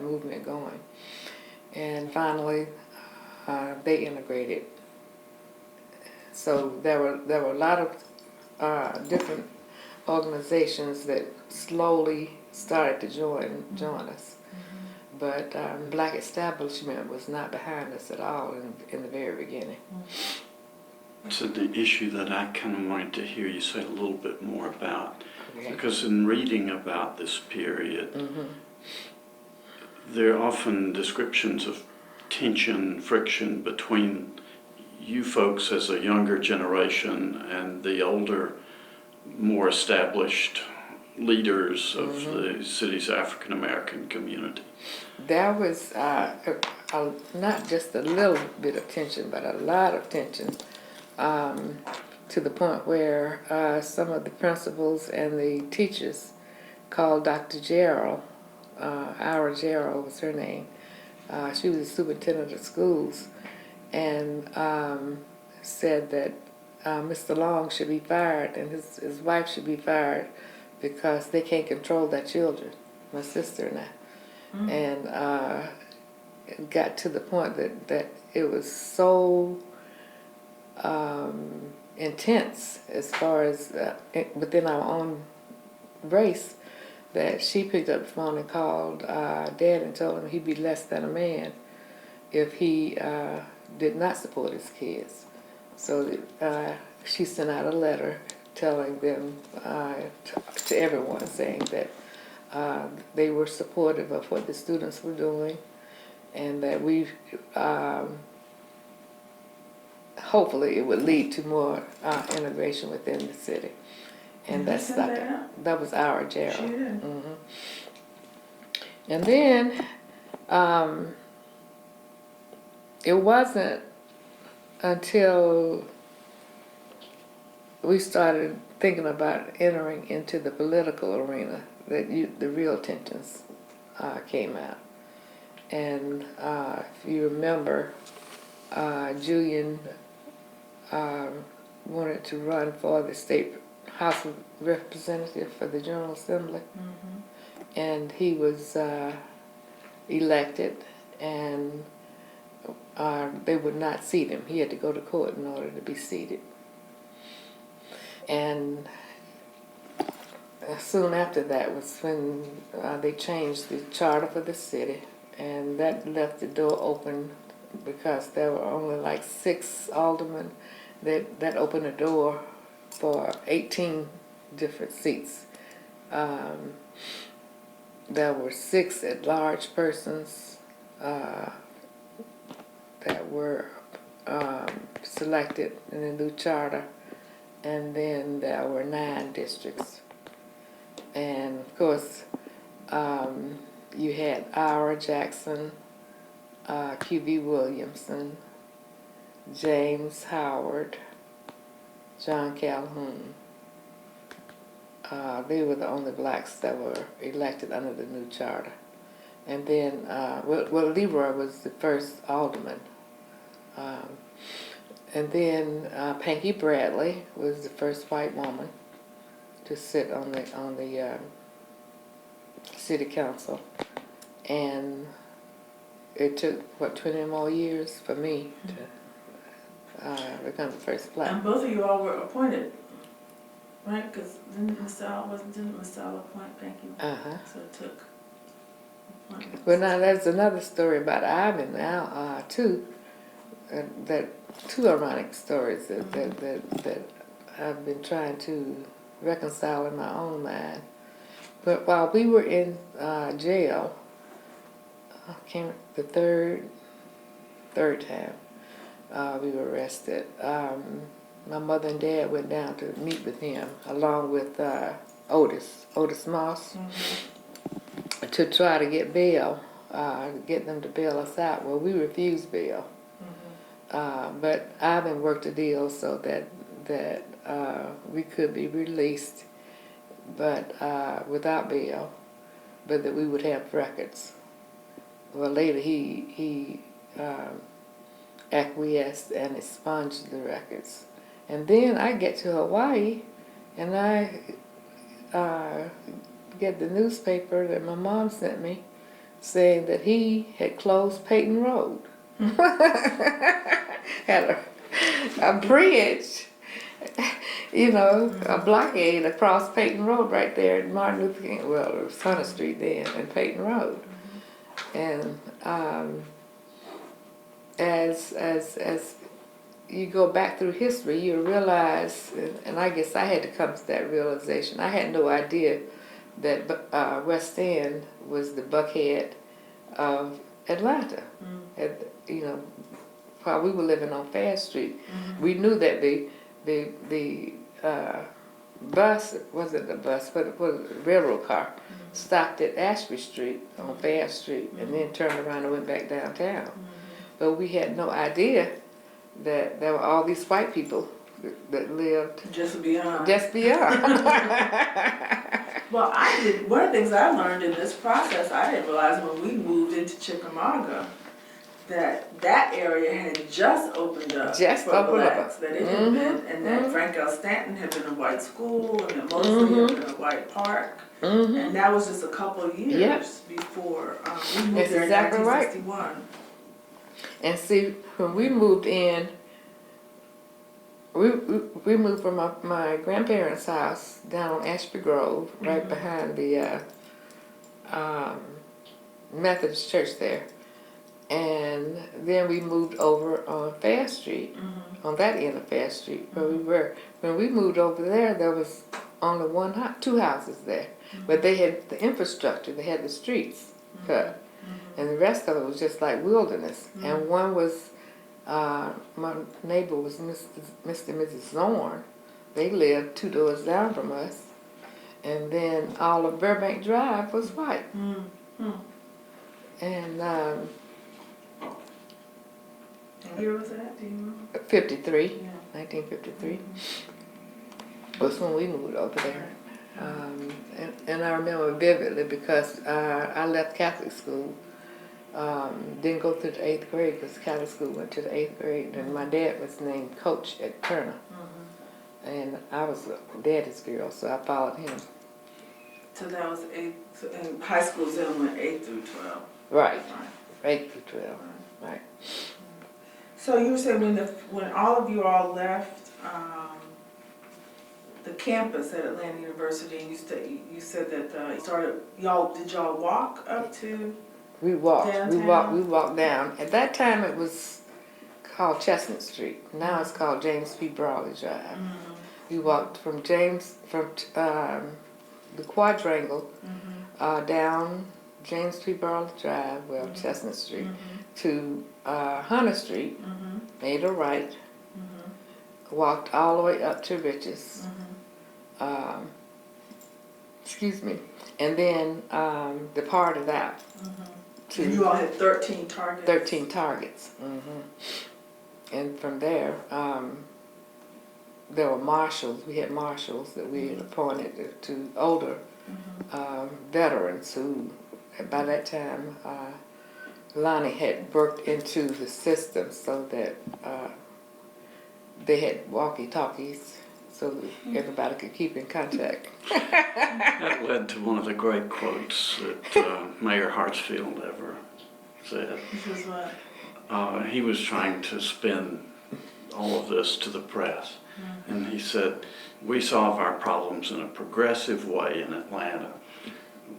movement going. And finally, they integrated. So there were a lot of different organizations that slowly started to join us. But black establishment was not behind us at all in the very beginning. So the issue that I kind of wanted to hear you say a little bit more about, Okay. because in reading about this period, there are often descriptions of tension, friction between you folks as a younger generation and the older, more established leaders of the city's African American community. There was not just a little bit of tension, but a lot of tension, to the point where some of the principals and the teachers called Dr. Gerald, Ira Gerald was her name. She was the superintendent of schools, and said that Mr. Long should be fired and his wife should be fired because they can't control their children, my sister and I. And it got to the point that it was so intense as far as within our own race that she picked up the phone and called Dad and told him he'd be less than a man if he did not support his kids. So she sent out a letter telling them, to everyone, saying that they were supportive of what the students were doing, and that we hopefully it would lead to more integration within the city. And that's that was our Gerald. She did. And then it wasn't until we started thinking about entering into the political arena that the real tensions came out. And if you remember, Julian wanted to run for the state House of Representative for the General Assembly, and he was elected, and they would not seat him. He had to go to court in order to be seated. And soon after that was when they changed the charter for the city, and that left the door open because there were only like 6 aldermen. That opened the door for 18 different seats. There were 6 at-large persons that were selected in the new charter, and then there were 9 districts. And of course, you had Ira Jackson, Q.B. Williamson, James Howard, John Calhoun, They were the only blacks that were elected under the new charter. And then, Leroy was the first alderman. And then Panky Bradley was the first white woman to sit on the city council. And it took, 20 more years for me to become the first black. And both of you all were appointed, right? Because didn't Marcel appoint Panky? So it took appointments. Well, now there's another story about Ivan now, too. That two ironic stories that I've been trying to reconcile in my own mind. But while we were in jail, came the third time we were arrested. My mother and dad went down to meet with him along with Otis Moss, to try to get bail, get them to bail us out. Well, we refused bail. But Ivan worked a deal so that we could be released, but without bail, but that we would have records. Well, later he acquiesced and expunged the records. And then I get to Hawaii, and I get the newspaper that my mom sent me saying that he had closed Peyton Road. Had a bridge, a blockade across Peyton Road right there at Martin Luther King. Well, it was Hunter Street then, and Peyton Road. And as you go back through history, you realize, and I guess I had to come to that realization. I had no idea that West End was the Buckhead of Atlanta. While we were living on Fast Street, we knew that the bus, wasn't a bus, but it was a railroad car, stopped at Ashby Street on Fast Street, and then turned around and went back downtown. But we had no idea that there were all these white people that lived just beyond. Well, one of the things I learned in this process, I didn't realize when we moved into Chickamauga, that area had just opened up for blacks, that it had been, and that Frank L. Stanton had been a white school, and that mostly had been a white park, and that was just a couple of years before we moved there in 1961. Right. And see, when we moved in, we moved from my grandparents' house down on Ashby Grove, right behind the Methodist church there. And then we moved over on Fast Street, on that end of Fast Street where we were. When we moved over there, there was only two houses there. But they had the infrastructure, they had the streets cut. And the rest of it was just like wilderness. And one was, my neighbor was Mr. and Mrs. Zorn. They lived 2 doors down from us. And then all of Burbank Drive was white. And what year was that, do you know? 53, 1953. Was when we moved over there. And I remember vividly because I left Catholic school. Didn't go through the 8th grade because Catholic school went to the 8th grade. And my dad was named Coach at Turner. And I was a daddy's girl, so I followed him. So that was 8th, and high school then went 8 through 12. Right. 8 through 12. Right. So you were saying when all of you all left the campus at Atlanta University, and you said that did y'all walk up to? We walked. Downtown? We walked down. At that time, it was called Chestnut Street. Now it's called James P. Brawley Drive. We walked from the Quadrangle down James P. Brawley Drive, Chestnut Street, to Hunter Street, made a right, walked all the way up to Riches, and then departed out. And you all had 13 targets? 13 targets. And from there, there were marshals. We had marshals that we had appointed to older veterans who, by that time, Lonnie had worked into the system so that they had walkie-talkies so that everybody could keep in contact. That led to one of the great quotes that Mayor Hartsfield ever said. This is what? He was trying to spin all of this to the press. And he said, we solve our problems in a progressive way in Atlanta.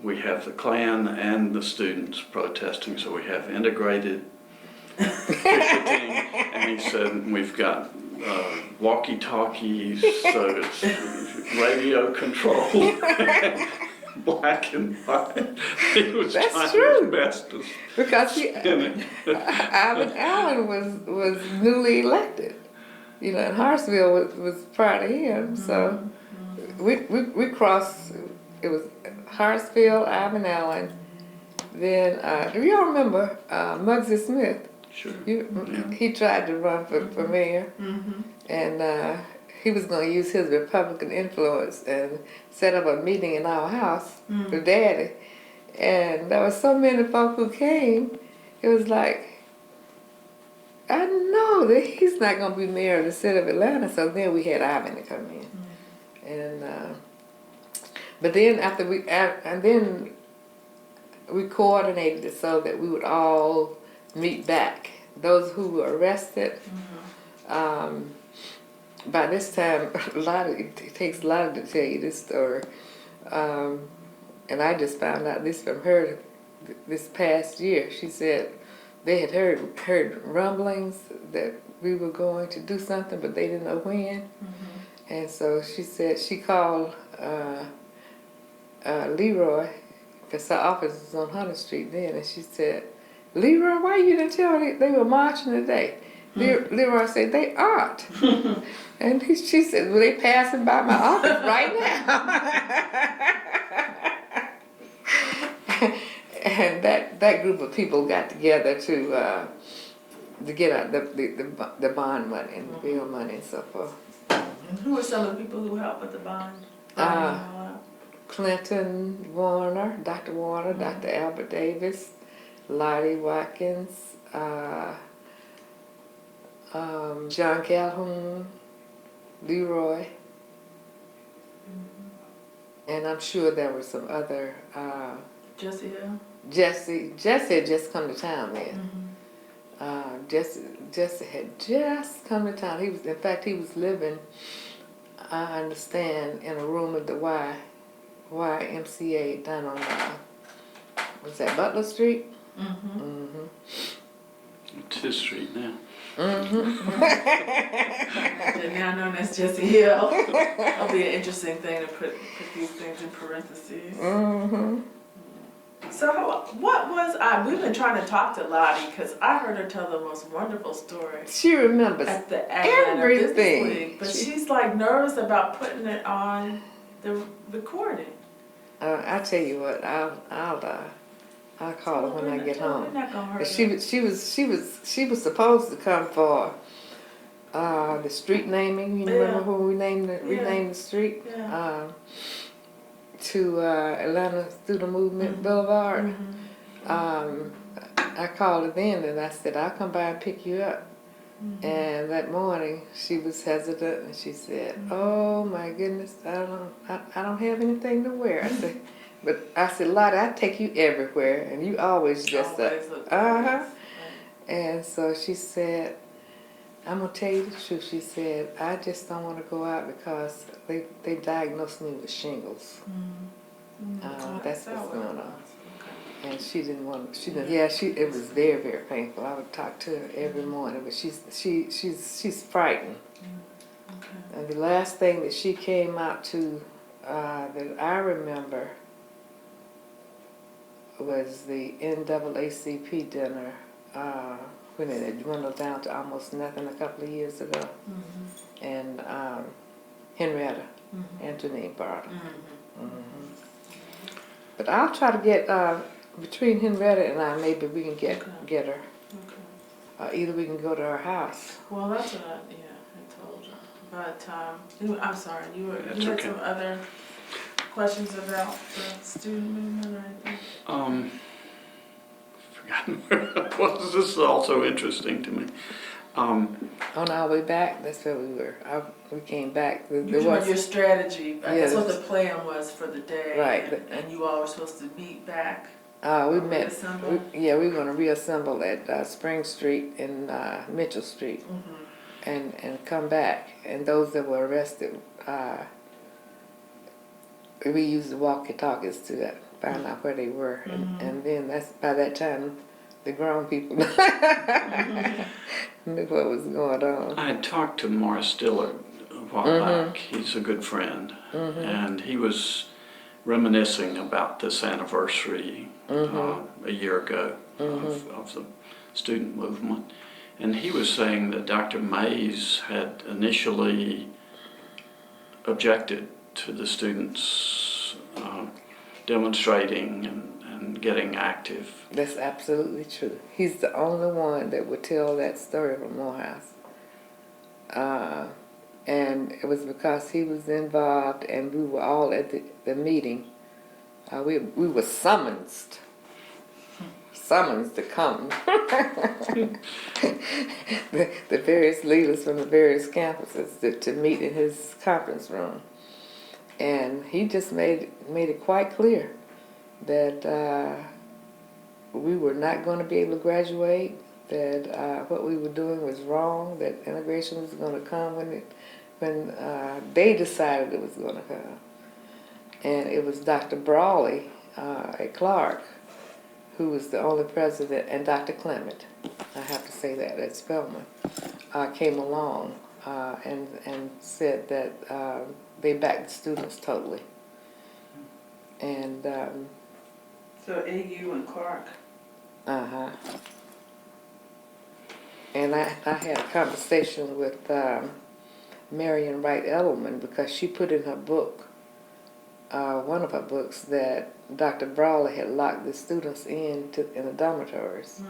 We have the Klan and the students protesting, so we have integrated picketing. And he said, we've got walkie-talkies, so it's radio control, black and white. He was That's trying true. his best to Because spin it. Ivan Allen was newly elected, you know, and Hartsville was prior to him. So we crossed. It was Hartsville, Ivan Allen. Then do y'all remember Muggsy Smith? Sure. He tried to run for mayor, and he was going to use his Republican influence and set up a meeting in our house with Daddy. And there were so many folk who came. It was like, I know that he's not going to be mayor of the city of Atlanta. So then we had Ivan to come in, and but then then we coordinated it so that we would all meet back. Those who were arrested. By this time, it takes a lot to tell you this story. And I just found out this from her this past year. She said they had heard rumblings that we were going to do something, but they didn't know when. And so she said she called Leroy, because her office was on Hunter Street then, and she said, Leroy, why you didn't tell me they were marching today? Leroy said, they aren't. And she said, well, they passing by my office right now. And that group of people got together to get out the bond money and the bill money and so forth. And who were some of the people who helped with the bond? Clinton Warner, Dr. Warner, Dr. Albert Davis, Lottie Watkins, John Calhoun, Leroy, and I'm sure there were some other. Jesse Hill? Jesse had just come to town then. Jesse had just come to town. In fact, he was living, I understand, in a room at the YMCA down on, was that Butler Street? It's his street now. Now known as Jesse Hill. That'll be an interesting thing to put these things in parentheses. So what was we've been trying to talk to Lottie because I heard her tell the most wonderful story. She remembers at the Atlanta everything. Business League, but she's like nervous about putting it on the recording. I tell you what, I'll call her when I get home. We're not gonna hurt She was supposed to come for the street naming. You remember when we renamed the street? Yeah. To Atlanta Student Movement Boulevard. I called her then and I said, I'll come by and pick you up. And that morning she was hesitant and she said, oh my goodness, I don't have anything to wear. I said, Lottie, I take you everywhere and you always dress up. Right. And so she said, I'm going to tell you the truth. She said, I just don't want to go out because they diagnosed me with shingles. That's what's going on. Okay. And she didn't want to, it was very, very painful. I would talk to her every morning, but she's frightened. Okay. And the last thing that she came out to that I remember was the NAACP dinner when it had dwindled down to almost nothing a couple of years ago. And Henrietta, Antoinine Barter. But I'll try to get, between Henrietta and I, maybe we can get her. Either we can go to her house. Well, that's what I told her. but, I'm sorry, you That's had okay. some other questions about the student movement or anything? Forgotten where I was. This is also interesting to me. On our way back, that's where we were. We came back. You talking about your strategy, that's what Yes. the plan was for the day. Right. And you all were supposed to meet back? We or met. reassemble? We were going to reassemble at Spring Street and Mitchell Street, and come back. And those that were arrested, we used the walkie-talkies to find out where they were, and then by that time, the grown people knew what was going on. I had talked to Morris Dillard a while back. He's a good friend, and he was reminiscing about this anniversary a year ago of the student movement. And he was saying that Dr. Mays had initially objected to the students demonstrating and getting active. That's absolutely true. He's the only one that would tell that story from Morehouse. And it was because he was involved and we were all at the meeting. We were summoned to come. the various leaders from the various campuses to meet in his conference room. And he just made it quite clear that we were not going to be able to graduate, that what we were doing was wrong, that integration was going to come when they decided it was going to come. And it was Dr. Brawley at Clark who was the only president, and Dr. Clement, I have to say that, at Spelman, came along and said that they backed the students totally. And So AU and Clark. And I had a conversation with Marion Wright Edelman because she put in her book, one of her books, that Dr. Brawley had locked the students in the dormitories.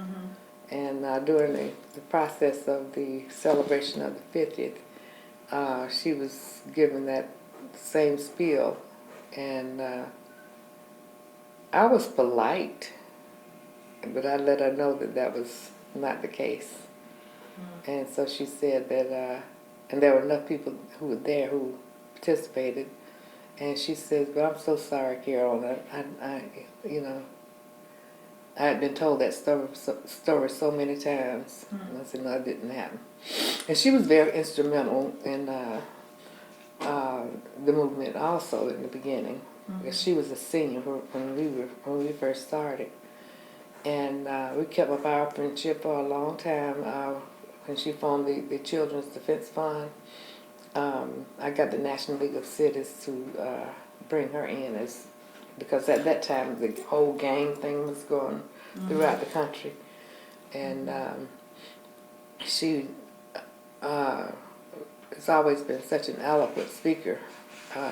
And during the process of the celebration of the 50th, she was given that same spiel. And I was polite, but I let her know that that was not the case. And so she said that, and there were enough people who were there who participated. And she says, "But I'm so sorry, Carolyn. I had been told that story so many times." And I said, "No, it didn't happen." And she was very instrumental in the movement also in the beginning, because she was a senior when we first started. And we kept up our friendship for a long time. When she formed the Children's Defense Fund, I got the National League of Cities to bring her in, because at that time the whole gang thing was going throughout the country. And she has always been such an eloquent speaker.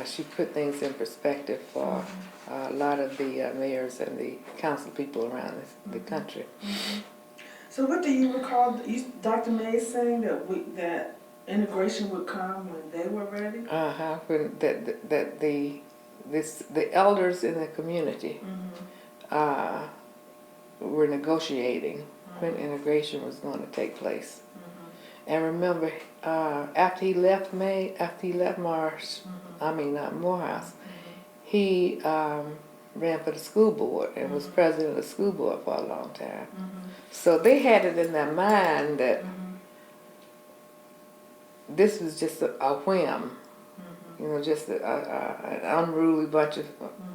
She put things in perspective for a lot of the mayors and the council people around the country. So what do you recall Dr. Mays saying that integration would come when they were ready? When that the elders in the community were negotiating when integration was going to take place. And remember, after he left Morehouse, he ran for the school board and was president of the school board for a long time. So they had it in their mind that this was just a whim, just an unruly bunch of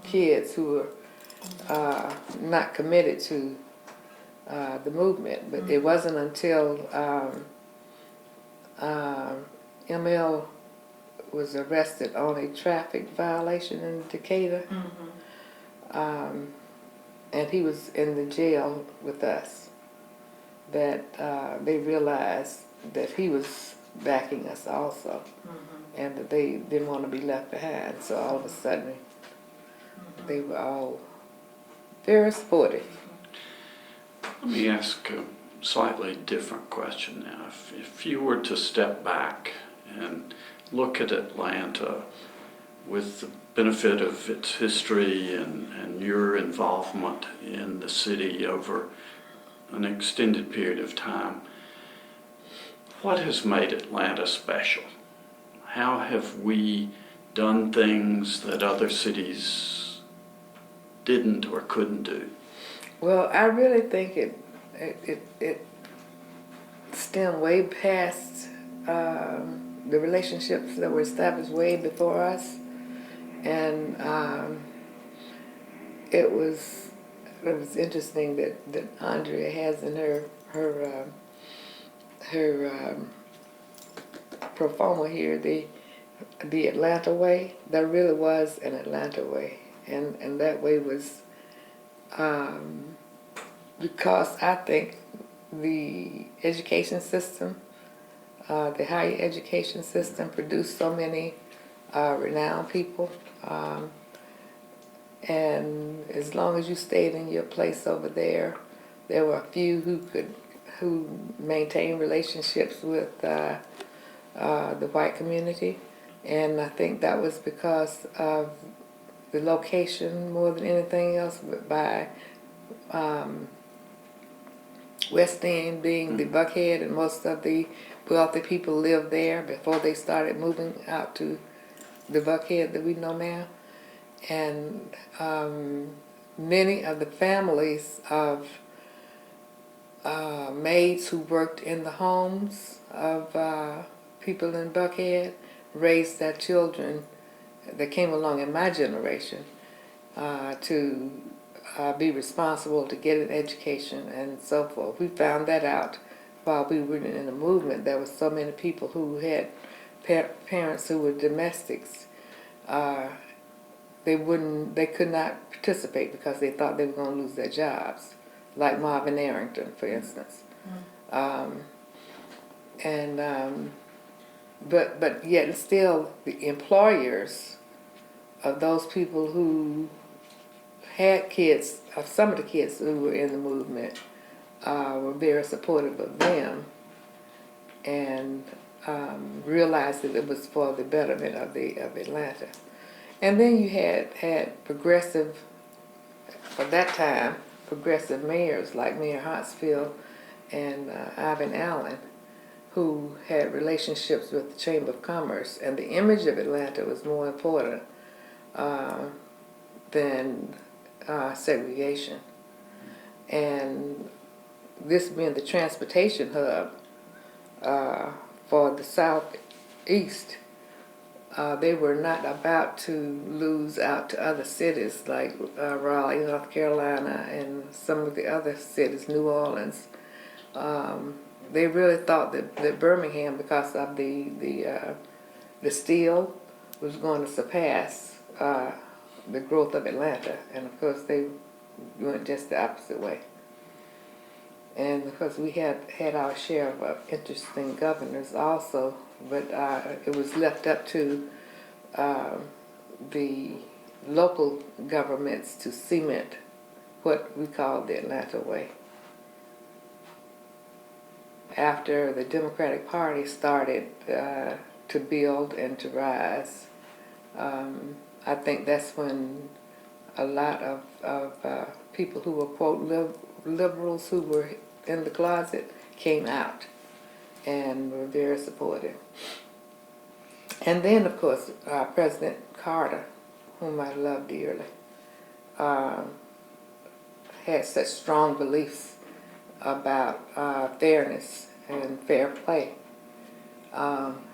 kids who were not committed to the movement. But it wasn't until ML was arrested on a traffic violation in Decatur, and he was in the jail with us, that they realized that he was backing us also, and that they didn't want to be left behind. So all of a sudden, they were all very supportive. Let me ask a slightly different question now. If you were to step back and look at Atlanta with the benefit of its history and your involvement in the city over an extended period of time, what has made Atlanta special? How have we done things that other cities didn't or couldn't do? Well, I really think it stemmed way past the relationships that were established way before us, and it was interesting that Andrea has in her pro forma here the Atlanta way. There really was an Atlanta way, and that way was because I think the education system, the higher education system, produced so many renowned people. And as long as you stayed in your place over there, there were a few who maintained relationships with the white community, and I think that was because of the location more than anything else. But by West End being the Buckhead, and most of the wealthy people lived there before they started moving out to the Buckhead that we know now. And many of the families of maids who worked in the homes of people in Buckhead raised their children that came along in my generation to be responsible to get an education and so forth. We found that out while we were in the movement. There were so many people who had parents who were domestics. They could not participate because they thought they were going to lose their jobs, like Marvin Arrington, for instance. But yet still the employers of those people who had kids, of some of the kids who were in the movement, were very supportive of them, and realized that it was for the betterment of Atlanta. And then you had progressive, for that time, progressive mayors like Mayor Hartsfield and Ivan Allen, who had relationships with the Chamber of Commerce, and the image of Atlanta was more important than segregation. And this being the transportation hub for the Southeast, they were not about to lose out to other cities like Raleigh, North Carolina, and some of the other cities, New Orleans. They really thought that Birmingham, because of the steel, was going to surpass the growth of Atlanta, and of course they went just the opposite way. And because we had our share of interesting governors also, but it was left up to the local governments to cement what we call the Atlanta way. After the Democratic Party started to build and to rise, I think that's when a lot of people who were, quote, liberals who were in the closet came out and were very supportive. And then, of course, President Carter, whom I love dearly, had such strong beliefs about fairness and fair play.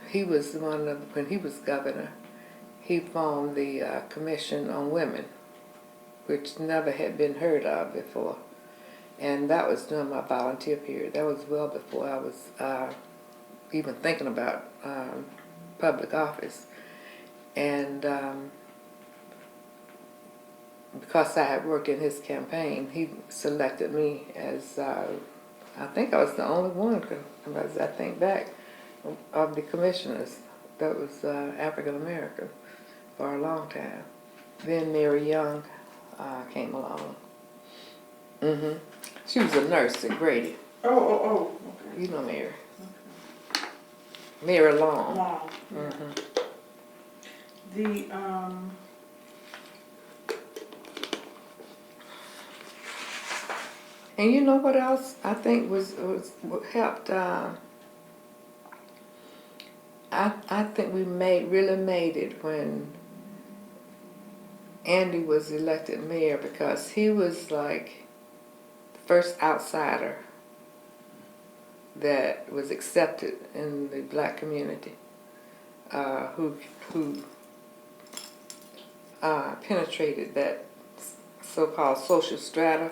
He was one of, when he was governor, he formed the Commission on Women, which never had been heard of before. And that was during my volunteer period. That was well before I was even thinking about public office. And because I had worked in his campaign, he selected me as, I think I was the only one, as I think back, of the commissioners that was African American for a long time. Then Mary Young came along. She was a nurse at Grady. Oh, okay. You know Mary. Mary Long. Long. Mhm. The, And you know what else I think was what helped? I think we really made it when Andy was elected mayor, because he was like the first outsider that was accepted in the black community, who penetrated that so-called social strata.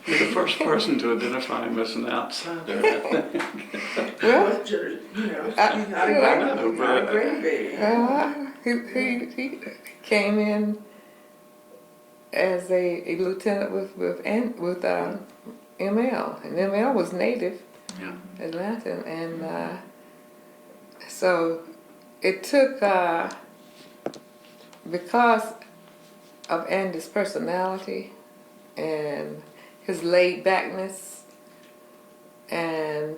You're the first person to identify him as an outsider, I think. Well, you know, I- he's not a know, great, not a but- great baby. he came in as a lieutenant with ML, and ML was native Yeah. Atlantan, and so it took because of Andy's personality and his laid backness and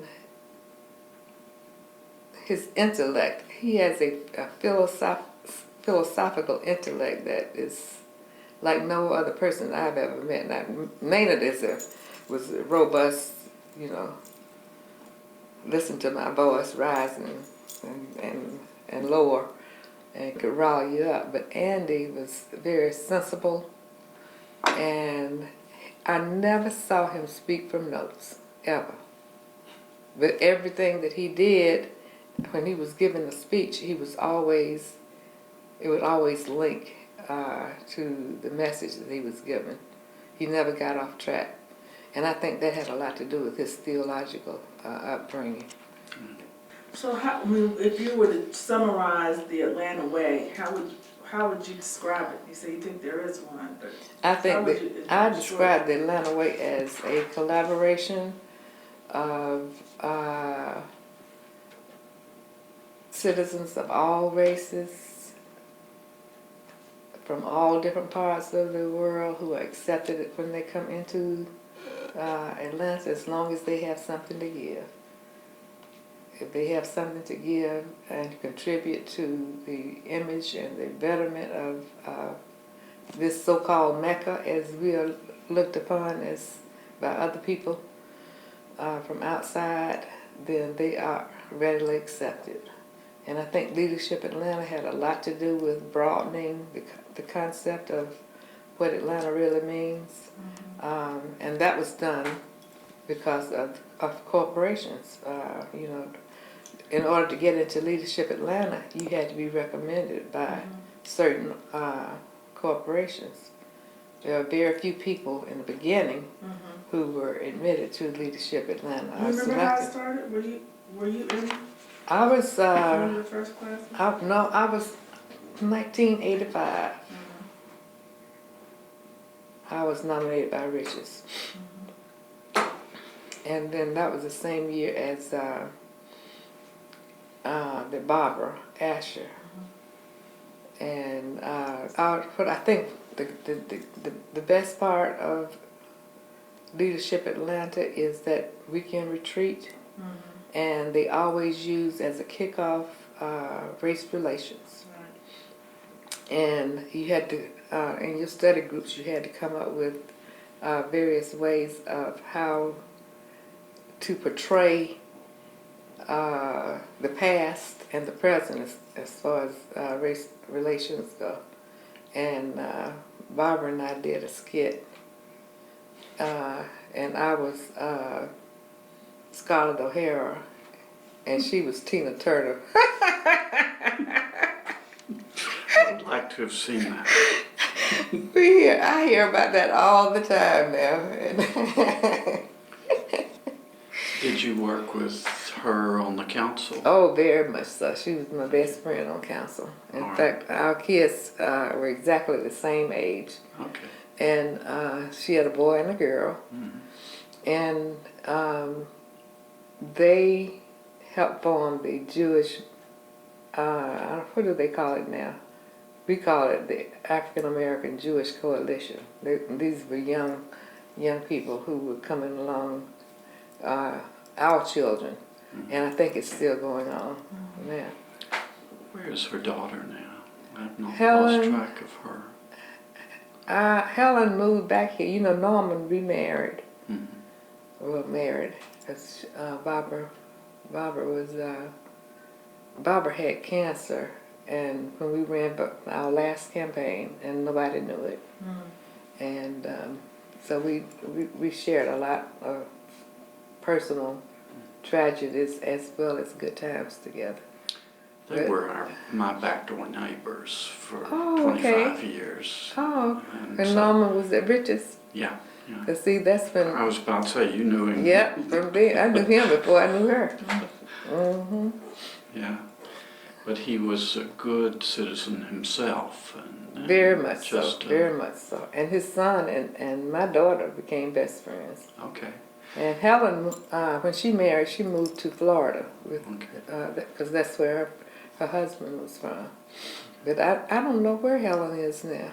his intellect. He has a philosophical intellect that is like no other person I've ever met. Now, Maynard was a robust, you know, listen to my voice rising and lower and could rile you up. But Andy was very sensible, and I never saw him speak from notes, ever. But everything that he did, when he was giving a speech, it would always link to the message that he was giving. He never got off track. And I think that had a lot to do with his theological upbringing. So how, I mean, if you were to summarize the Atlanta way, how would you describe it? You say you think there is one, but I think how would that you, I describe the Atlanta way as a collaboration of citizens of all races, from all different parts of the world, who are accepted when they come into Atlanta, as long as they have something to give. If they have something to give and contribute to the image and the betterment of this so-called Mecca, as we are looked upon as by other people from outside, then they are readily accepted. And I think Leadership Atlanta had a lot to do with broadening the concept of what Atlanta really means. And that was done because of corporations. You know, in order to get into Leadership Atlanta, you had to be recommended by certain corporations. There are very few people in the beginning who were admitted to Leadership Atlanta. You remember how it started? Were you in I was one of the first classes? I was 1985. I was nominated by Riches. And then that was the same year as the Barbara Asher. And what I think the best part of Leadership Atlanta is that weekend retreat, and they always use as a kickoff race relations. And you had to, in your study groups, you had to come up with various ways of how to portray the past and the present as far as race relations go. And Barbara and I did a skit, and I was Scarlett O'Hara, and she was Tina Turner. I would like to have seen that. I hear about that all the time now. Did you work with her on the council? Oh, very much so. She was my best friend on council. In fact, our kids were exactly the same age. Okay. And she had a boy and a girl. And they helped form the Jewish, what do they call it now? We call it the African American Jewish Coalition. These were young people who were coming along our children, and I think it's still going on now. Where is her daughter now? I've not Helen. lost track of her. Helen moved back here. You know, Norman remarried. Mhm. Well, married, because Barbara had cancer, and when we ran our last campaign, and nobody knew it, and so we shared a lot of personal tragedies as well as good times together. They were my backdoor neighbors for Oh, okay. 25 years. Oh, and so- Norman was at Richards. Yeah, yeah. Cause see, that's been I was about to say, you knew him. from there. I knew him before I knew her. Mm-hmm. Yeah, but he was a good citizen himself. And Very much just, so. Very much so. And his son and my daughter became best friends. Okay. And Helen, when she married, she moved to Florida with Okay. because that's where her husband was from. But I don't know where Helen is now.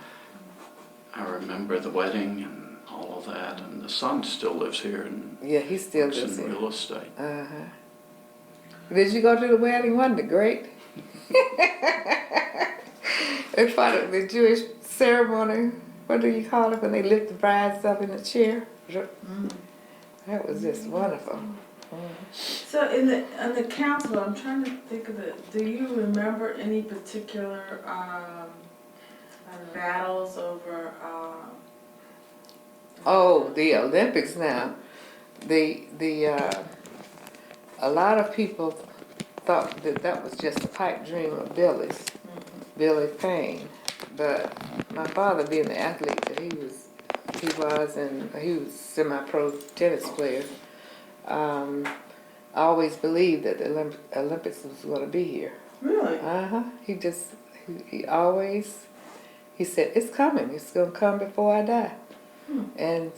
I remember the wedding and all of that, and the son still lives here and Yeah, he still works lives in here. real estate. Uh-huh. Did you go to the wedding? Wasn't it great? It's part of the Jewish ceremony. What do you call it when they lift the brides up in a chair? That was just wonderful. So in the council, I'm trying to think of do you remember any particular battles over Oh, the Olympics now. A lot of people thought that was just a pipe dream of Billy's, Billy Payne. But my father, being the athlete that he was, and he was semi-pro tennis player, I always believed that the Olympics was going to be here. Really? He always, he said, it's coming. It's going to come before I die. And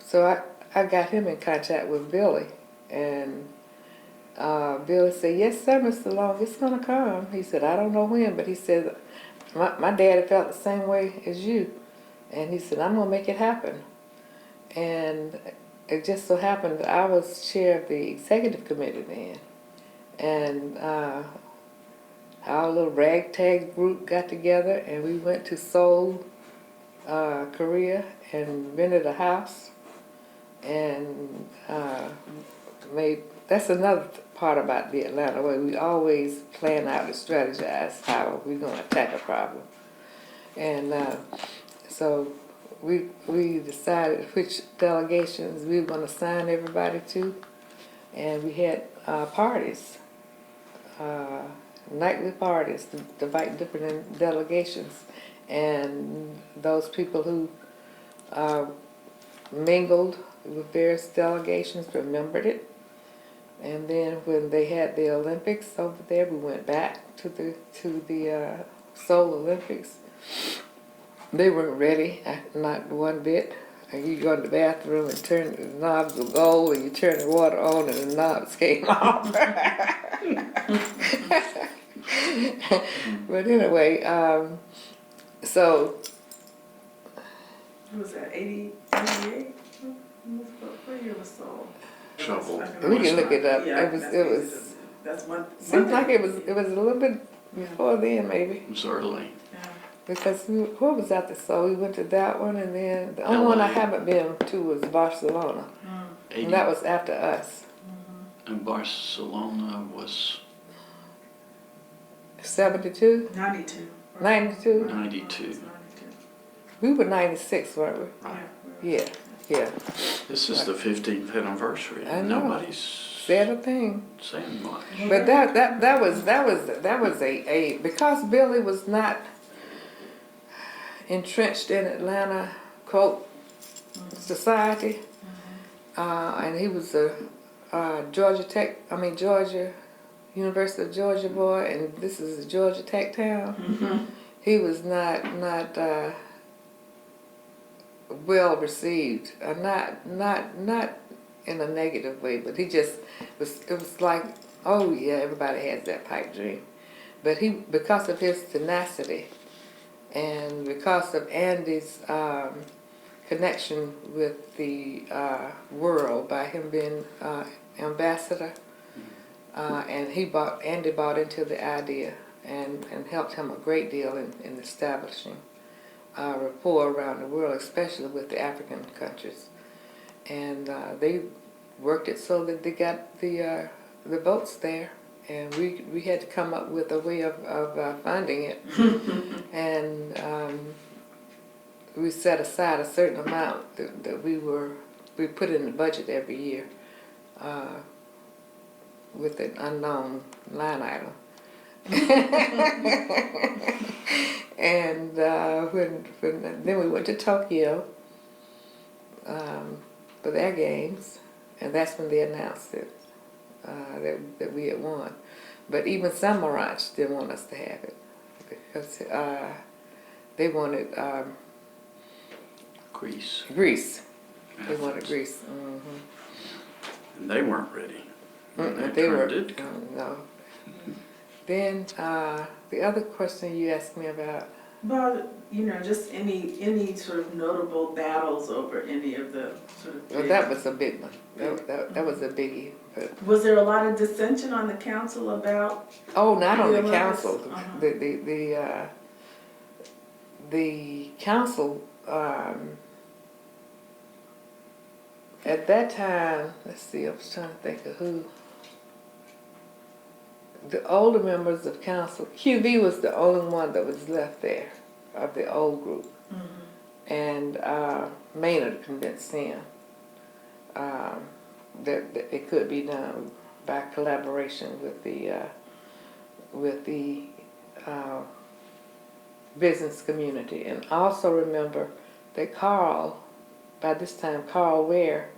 so I got him in contact with Billy, and Billy said, yes, sir, Mr. Long, it's going to come. He said, I don't know when, but he said, my daddy felt the same way as you. And he said, I'm going to make it happen. And it just so happened that I was chair of the executive committee then. And our little ragtag group got together, and we went to Seoul, Korea, and rented a house. And that's another part about the Atlanta way. We always plan out and strategize how we're going to attack a problem. And so we decided which delegations we were going to assign everybody to. And we had parties, nightly parties to invite different delegations. And those people who mingled with various delegations remembered it. And then when they had the Olympics over there, we went back to the Seoul Olympics. They weren't ready, not one bit. And you go in the bathroom and turn the knobs of gold, and you turn the water on, and the knobs came off. But anyway, so. What was that, 88? What year was Seoul? Trouble. We can look it up. Yeah, It was. that's one. Seems like it was a little bit before then, maybe. It was early. Yeah. Because what was after Seoul? We went to that one, and then the only one I haven't been to was Barcelona, and that was after us. And Barcelona was 72, 92. 92. 92. We were 96, weren't we? Right. Yeah. This is the 15th anniversary. I know. Nobody's Said a thing. saying much. But that was a because Billy was not entrenched in Atlanta quote society, and he was a Georgia University of Georgia boy, and this is a Georgia Tech town. He was not well received, not in a negative way, but he just was. It was like, oh yeah, everybody has that pipe dream, but because of his tenacity, and because of Andy's connection with the world by him being ambassador. And Andy bought into the idea and helped him a great deal in establishing rapport around the world, especially with the African countries. And they worked it so that they got the boats there, and we had to come up with a way of funding it. And we set aside a certain amount that we put in the budget every year with an unknown line item. And then we went to Tokyo for their games, and that's when they announced it, that we had won. But even some Marach didn't want us to have it because they wanted Greece. Greece. They Athens. wanted Greece. And they weren't ready. When They were. did come. No. Then the other question you asked me about. Well, you know, just any sort of notable battles over any of the sort of Well, big. that was a big one. That was a biggie. But Was there a lot of dissension on the council about? not on The the Olympics? council. Uh-huh. The council at that time. Let's see. I was trying to think of who. The older members of council. QV was the only one that was left there of the old group, and Maynard convinced him that it could be done by collaboration with the business community. And also remember that by this time Carl Ware,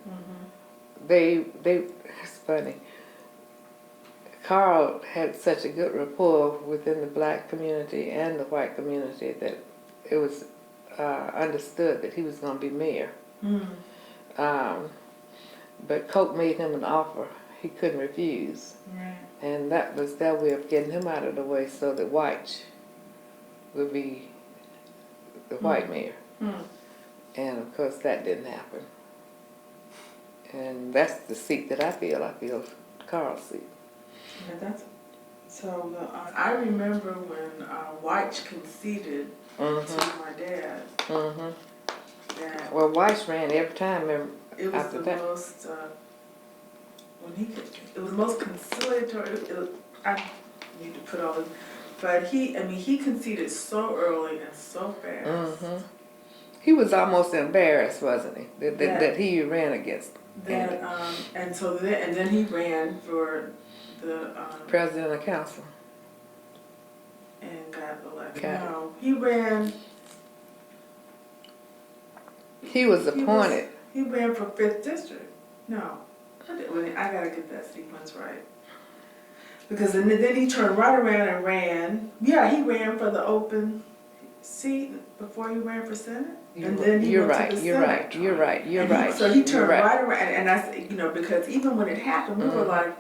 it's funny. Carl had such a good rapport within the black community and the white community that it was understood that he was going to be mayor. But Coke made him an offer he couldn't refuse. Right. And that was their way of getting him out of the way so that White would be the white mayor. And of course that didn't happen. And that's the seat that I feel Carl's seat. Yeah, that's so. I remember when White conceded to my dad. That Well, Weiss ran every time it was after the that. most it was most conciliatory. I need to put all this, but he conceded so early and so fast. He was almost embarrassed, wasn't he? That he ran against That and then he ran for the president of council. and got elected. Okay. No, he ran. He was appointed. He ran for 5th district. No, I gotta get that sequence right. Because then he turned right around and ran. Yeah, he ran for the open seat before he ran for Senate. And then he went to the Senate. You're right. So he turned right around, and I said, because even when it happened, we were like,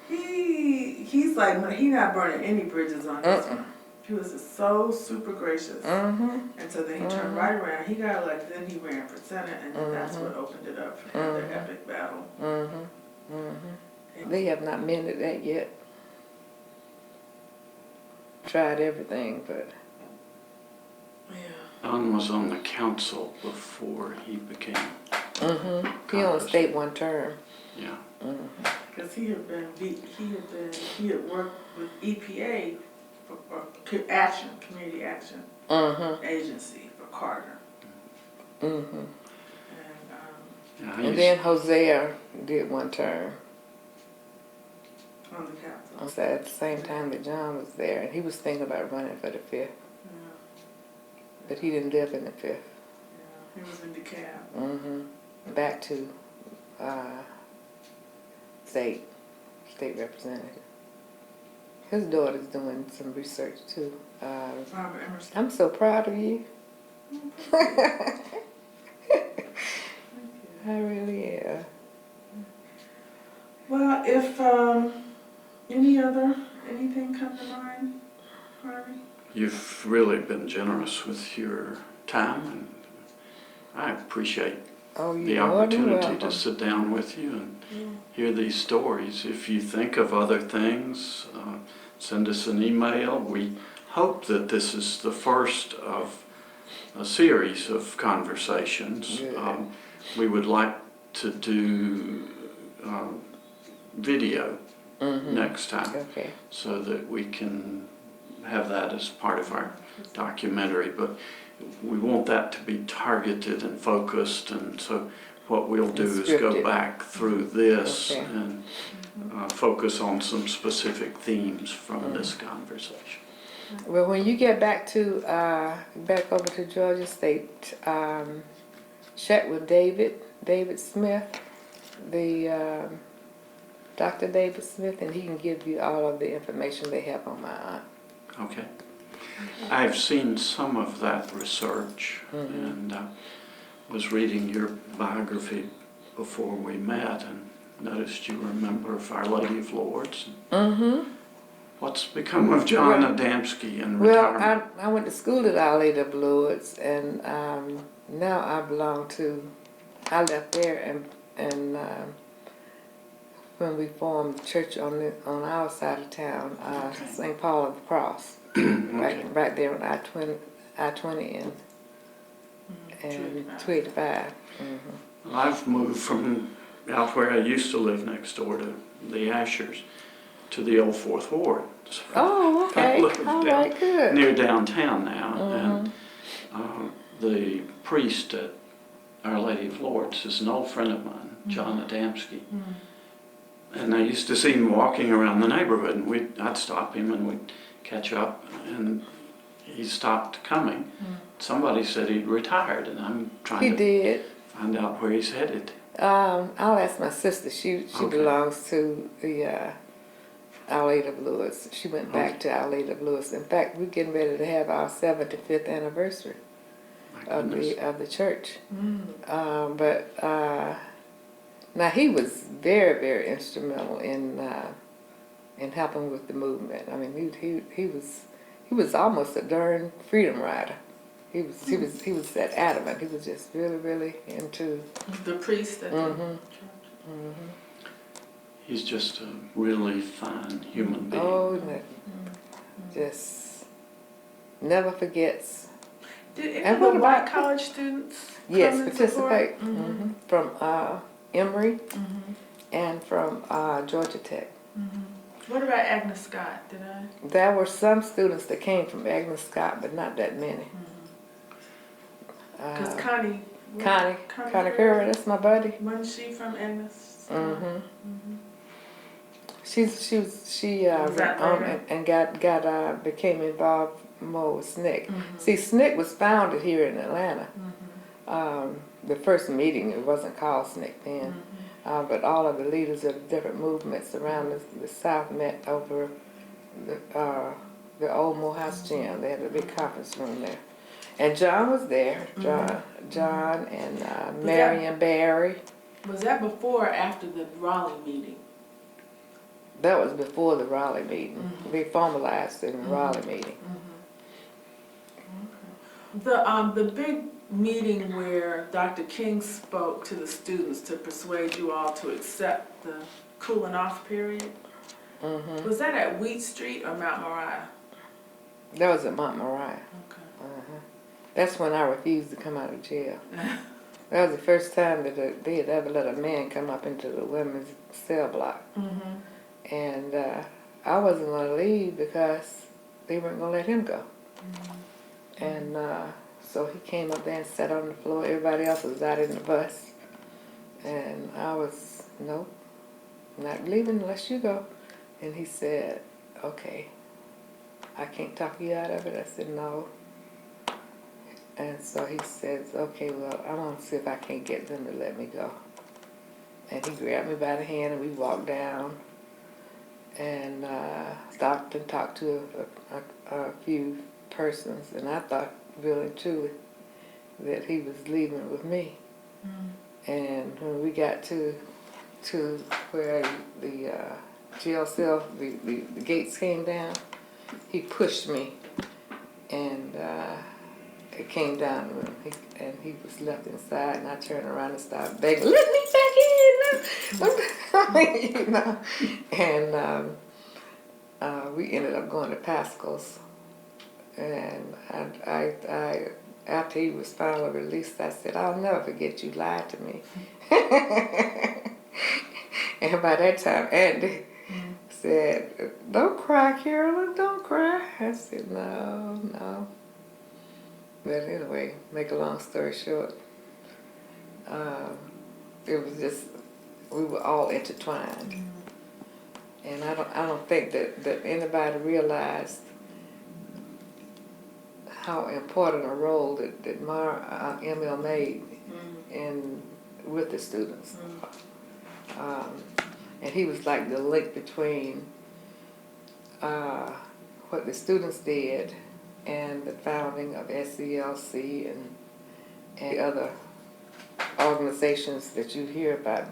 he's like, he's not burning any bridges on this one. He was just so super gracious. And so then he turned right around. He got elected, then he ran for Senate, and then that's what opened it up for him, their epic battle. They have not mended that yet. Tried everything, but Yeah. Don was on the council before he became. he only stayed one term. Yeah. Because he had worked with EPA for community action agency for Carter. And Yeah, And then Hosea did one term. on the council. So at the same time that John was there, and he was thinking about running for the 5th, Yeah. but he didn't live in the 5th. Yeah. He was in DeKalb. Back to state representative. His daughter's doing some research too. Robert Emerson. I'm so proud of you. I really am. Well, if anything come to mind, Harvey? You've really been generous with your time, and I appreciate Oh, the you're more than opportunity welcome. to sit down with you and hear these stories. If you think of other things, send us an email. We hope that this is the first of a series of conversations. Good. We would like to do video next time Okay. so that we can have that as part of our documentary. But we want that to be targeted and focused, and so what we'll do is go Scripted. back through this Okay. and focus on some specific themes from this conversation. Well, when you get back over to Georgia State, check with David Smith, the Dr. David Smith, and he can give you all of the information they have on my aunt. Okay. I've seen some of that research and was reading your biography before we met and noticed you were a member of Our Lady of Lourdes. Mm-hmm. What's become of John Adamski in Well, retirement? I went to school at Our Lady of Lourdes, and now I left there and when we formed the church on our side of town, St. Paul of the Cross, Okay. right there on I-20 and 285. Well, I've moved from out where I used to live next door to the Ashers to the old Fourth Ward. So Oh, okay. I live All down right, good. near downtown now, and the priest at Our Lady of Lourdes is an old friend of mine, John Adamski. And I used to see him walking around the neighborhood, and I'd stop him and we'd catch up, and he stopped coming. Somebody said he'd retired, and I'm trying He to did. find out where he's headed. I'll ask my sister. She Okay. belongs to the Our Lady of Lourdes. She went back to Our Lady of Lourdes. In fact, we're getting ready to have our 75th anniversary My goodness. of the church. Now he was very, very instrumental in helping with the movement. I mean, he was almost a darn freedom rider. He was that adamant. He was just really, really into The priest at the church. He's just a really fine human being. just never forgets. Did any And of the what white about- college students Yes, come and support? participate from Emory and from Georgia Tech. What about Agnes Scott? Did I? There were some students that came from Agnes Scott, but not that many. Because Connie Connie Curry, that's my buddy. Wasn't she from Agnes? She Was that went on later? and became involved more with SNCC. See, SNCC was founded here in Atlanta. The first meeting, it wasn't called SNCC then, but all of the leaders of different movements around the South met over the old Morehouse Gym. They had a big conference room there. And John was there, John and Marion Barry. Was that before or after the Raleigh meeting? That was before the Raleigh meeting. They formalized it in the Raleigh meeting. The big meeting where Dr. King spoke to the students to persuade you all to accept the cooling off period. Was that at Wheat Street or Mount Moriah? That was at Mount Moriah. Okay. That's when I refused to come out of jail. That was the first time that they had ever let a man come up into the women's cell block. And I wasn't going to leave because they weren't going to let him go. And so he came up there and sat on the floor. Everybody else was out in the bus. And I was, nope, not leaving unless you go. And he said, okay, I can't talk you out of it. I said, no. And so he says, okay, well, I'm going to see if I can't get them to let me go. And he grabbed me by the hand and we walked down and stopped and talked to a few persons. And I thought really and truly that he was leaving with me. And when we got to where the jail cell, the gates came down, he pushed me and it came down to him, and he was left inside, and I turned around and started begging, "Let me back in!" You know, and we ended up going to Pascal's, and I after he was finally released, I said, "I'll never forget you lied to me." And by that time, Andy said, "Don't cry, Carolyn, don't cry." I said, "No, no." But anyway, make a long story short, it was just, we were all intertwined. And I don't think that anybody realized how important a role that ML made with the students. And he was like the link between what the students did and the founding of SCLC and the other organizations that you hear about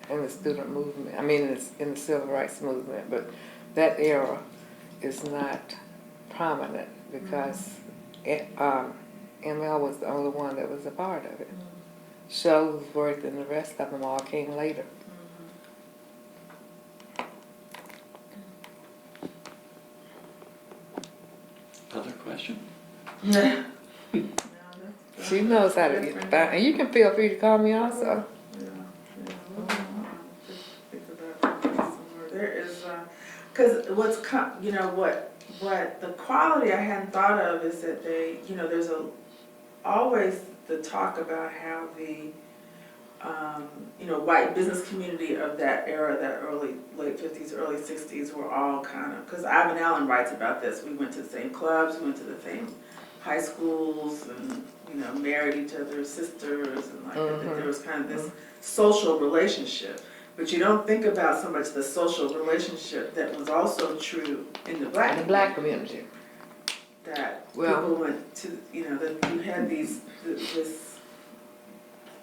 in the student movement, I mean in the civil rights movement, but that era is not prominent because ML was the only one that was a part of it. Shuttlesworth and the rest of them all came later. Other question? No. She knows how to get back, and you can feel free to call me also. There is, because what the quality I hadn't thought of is that they, there's always the talk about how the, white business community of that era, that late 50s, early 60s were all kind of, because Ivan Allen writes about this, we went to the same clubs, we went to the same high schools and, married each other's sisters and like that there was kind of this social relationship. But you don't think about so much the social relationship that was also true in the black community. That people went to, that you had this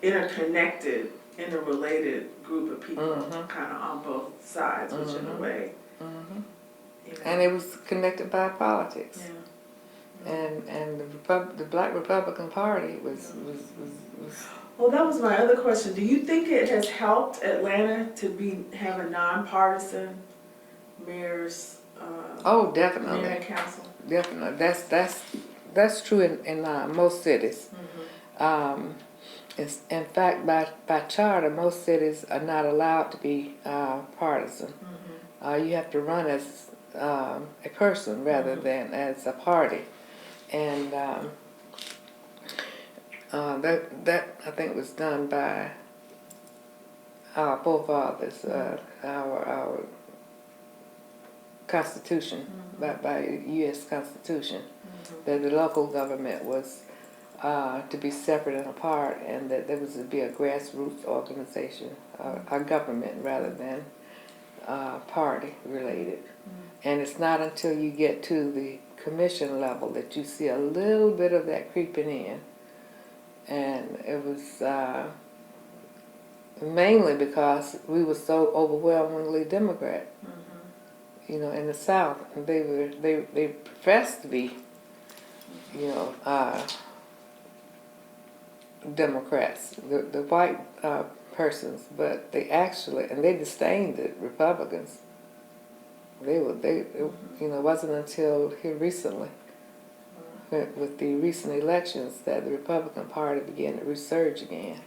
interconnected, interrelated group of people kind of on both sides, which in a way. And it was connected by politics. Yeah. And the Black Republican Party was. Well, that was my other question. Do you think it has helped Atlanta to have a nonpartisan mayor's? Oh, definitely. Mayor and council. Definitely, that's true in most cities. In fact, by charter, most cities are not allowed to be partisan. You have to run as a person rather than as a party, and that I think was done by our forefathers, our Constitution, by U.S. Constitution, that the local government was to be separate and apart, and that there was to be a grassroots organization, a government rather than party related. And it's not until you get to the commission level that you see a little bit of that creeping in. And it was mainly because we were so overwhelmingly Democrat, in the South. And they professed to be, Democrats, the white persons, but they actually, and they disdained the Republicans. It wasn't until here recently, with the recent elections, that the Republican Party began to resurge again.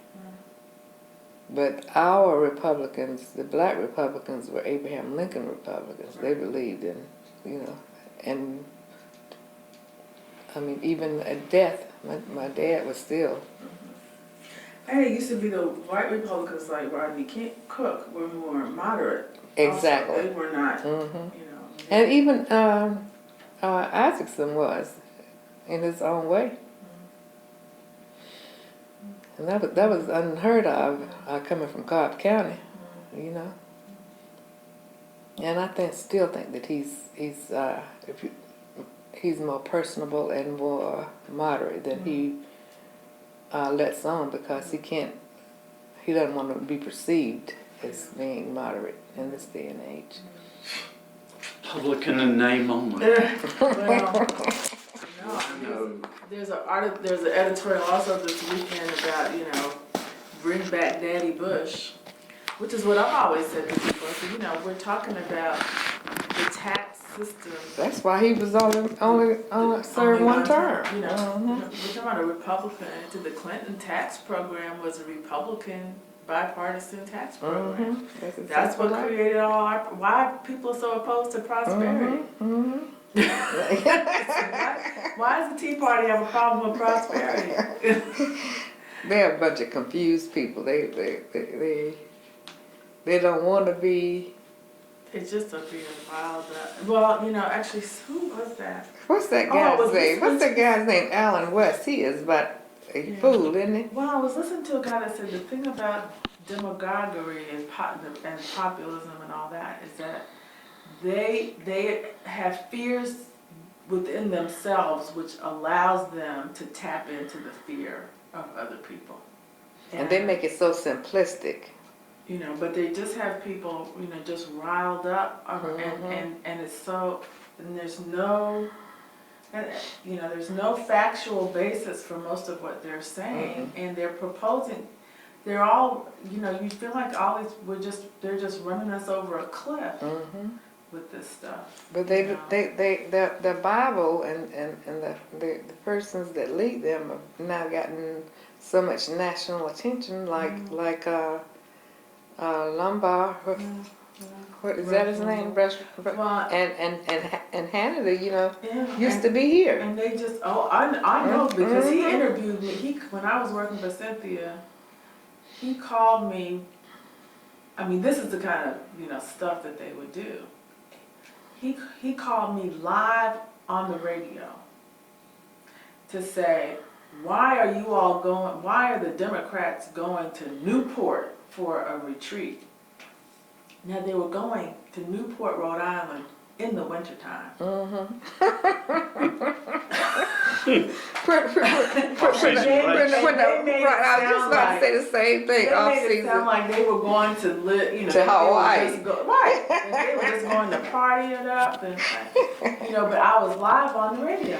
But our Republicans, the black Republicans, were Abraham Lincoln Republicans. They believed in, and I mean, even at death, my dad was still. And it used to be the white Republicans like Rodney Cook were more moderate. Exactly. Also, they were not, And even Isaacson was, in his own way. And that was unheard of, coming from Cobb County, And I still think that he's more personable and more moderate than he lets on, because he doesn't want to be perceived as being moderate in this day and age. Publican in name only. Well, no, No. There's an editorial also this weekend about, bring back Daddy Bush, which is what I've always said to people. I said, we're talking about the tax system. That's why he was only served one term. We're talking about a Republican. The Clinton tax program was a Republican bipartisan tax program. That's what created why people are so opposed to prosperity. Why does the Tea Party have a problem with prosperity? They're a bunch of confused people. They don't want to be. It's just a being wild. Well, actually, who was that? What's that guy's name? What's that guy's name? Alan West. He is but a fool, isn't he? Well, I was listening to a guy that said the thing about demagoguery and populism and all that is that they have fears within themselves which allows them to tap into the fear of other people. And they make it so simplistic. But they just have people, just riled up, and it's so, and there's no factual basis for most of what they're saying, and they're proposing. They're all, you feel like they're just running us over a cliff with this stuff. But the Bible and the persons that lead them have now gotten so much national attention, like Lombard. What is that his name? Well, and Hannity, used to be here. And they just, I know because he interviewed me. When I was working for Cynthia, he called me. I mean, this is the kind of stuff that they would do. He called me live on the radio to say, why are the Democrats going to Newport for a retreat? Now they were going to Newport, Rhode Island in the wintertime. I was just about to say the same thing. They made it sound like they were going to live, to Hawaii. Right. And they were just going to party it up, and but I was live on the radio.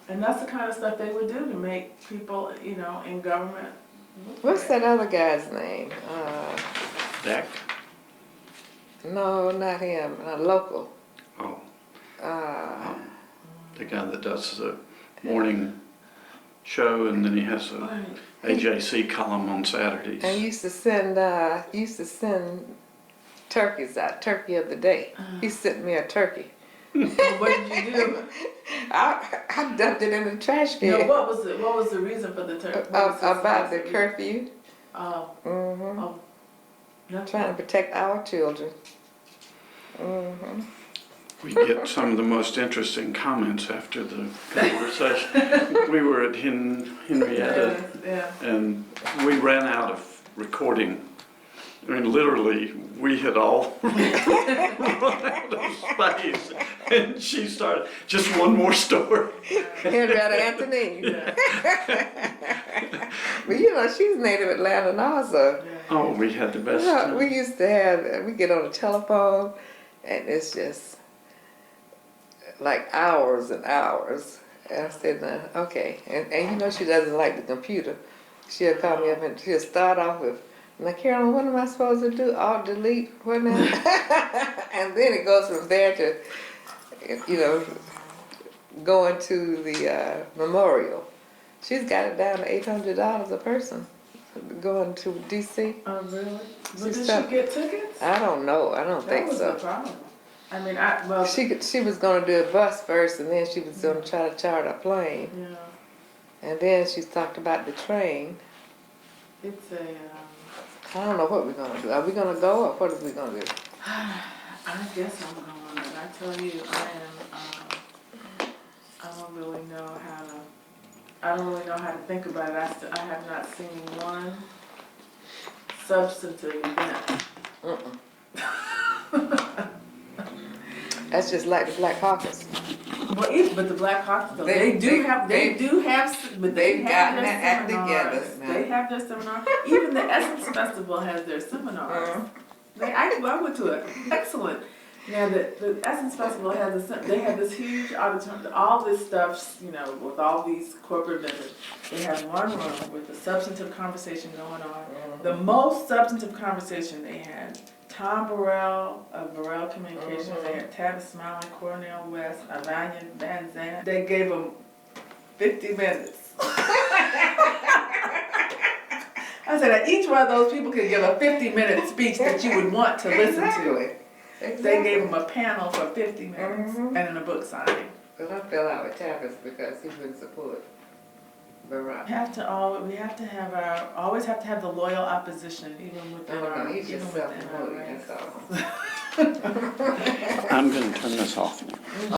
And that's the kind of stuff they would do to make people, in government. What's that other guy's name? Deck? No, not him. Local. Oh. The guy that does the morning show, and then he has a AJC column on Saturdays. And used to send turkeys out, turkey of the day. He sent me a turkey. What did you do? I dumped it in the trash can. No, what was the reason for the turkey? About the curfew. Oh. Trying to protect our children. We get some of the most interesting comments after the conversation. We were at Henrietta, and we ran out of recording. I mean, literally, we had all run out of space, and she started, just one more story. Henrietta Anthony. But she's native Atlanta also. Oh, we had the best. We used to have, we get on the telephone, and it's just like hours and hours. And I said, okay. And she doesn't like the computer. She'll call me up and she'll start off with, now, Carolyn, what am I supposed to do? Alt delete? What now? And then it goes from there to, going to the memorial. She's got it down to $800 a person going to D.C. Oh, really? But did she get tickets? I don't know. I don't think so. That was the problem. I mean, she was going to do a bus first, and then she was going to try to charter a plane. Yeah. And then she talked about the train. It's I don't know what we're going to do. Are we going to go, or what are we going to do? I guess I'm going, but I tell you, I don't really know how to think about it. I have not seen one substantive event. That's just like the Black Caucus. Well, but the Black Caucus, they have their seminars. They have their seminars. Even the Essence Festival has their seminars. I went to it. Excellent. Now, the Essence Festival they had this huge auditorium, all this stuff, you know, with all these corporate vendors. They had one room with the substantive conversation going on. The most substantive conversation they had, Tom Burrell of Burrell Communications, they had Tavis Smiley, Cornell West, Avanya Van Zandt. They gave them 50 minutes. I said that each one of those people could give a 50-minute speech that you would want to listen to. Exactly. They gave him a panel for 50 minutes and then a book signing. But I fell out with Tavis because he wouldn't support Barack. We always have to have the loyal opposition, even within our, He's even just within our self-promoting, ranks. that's all. I'm gonna turn this off now.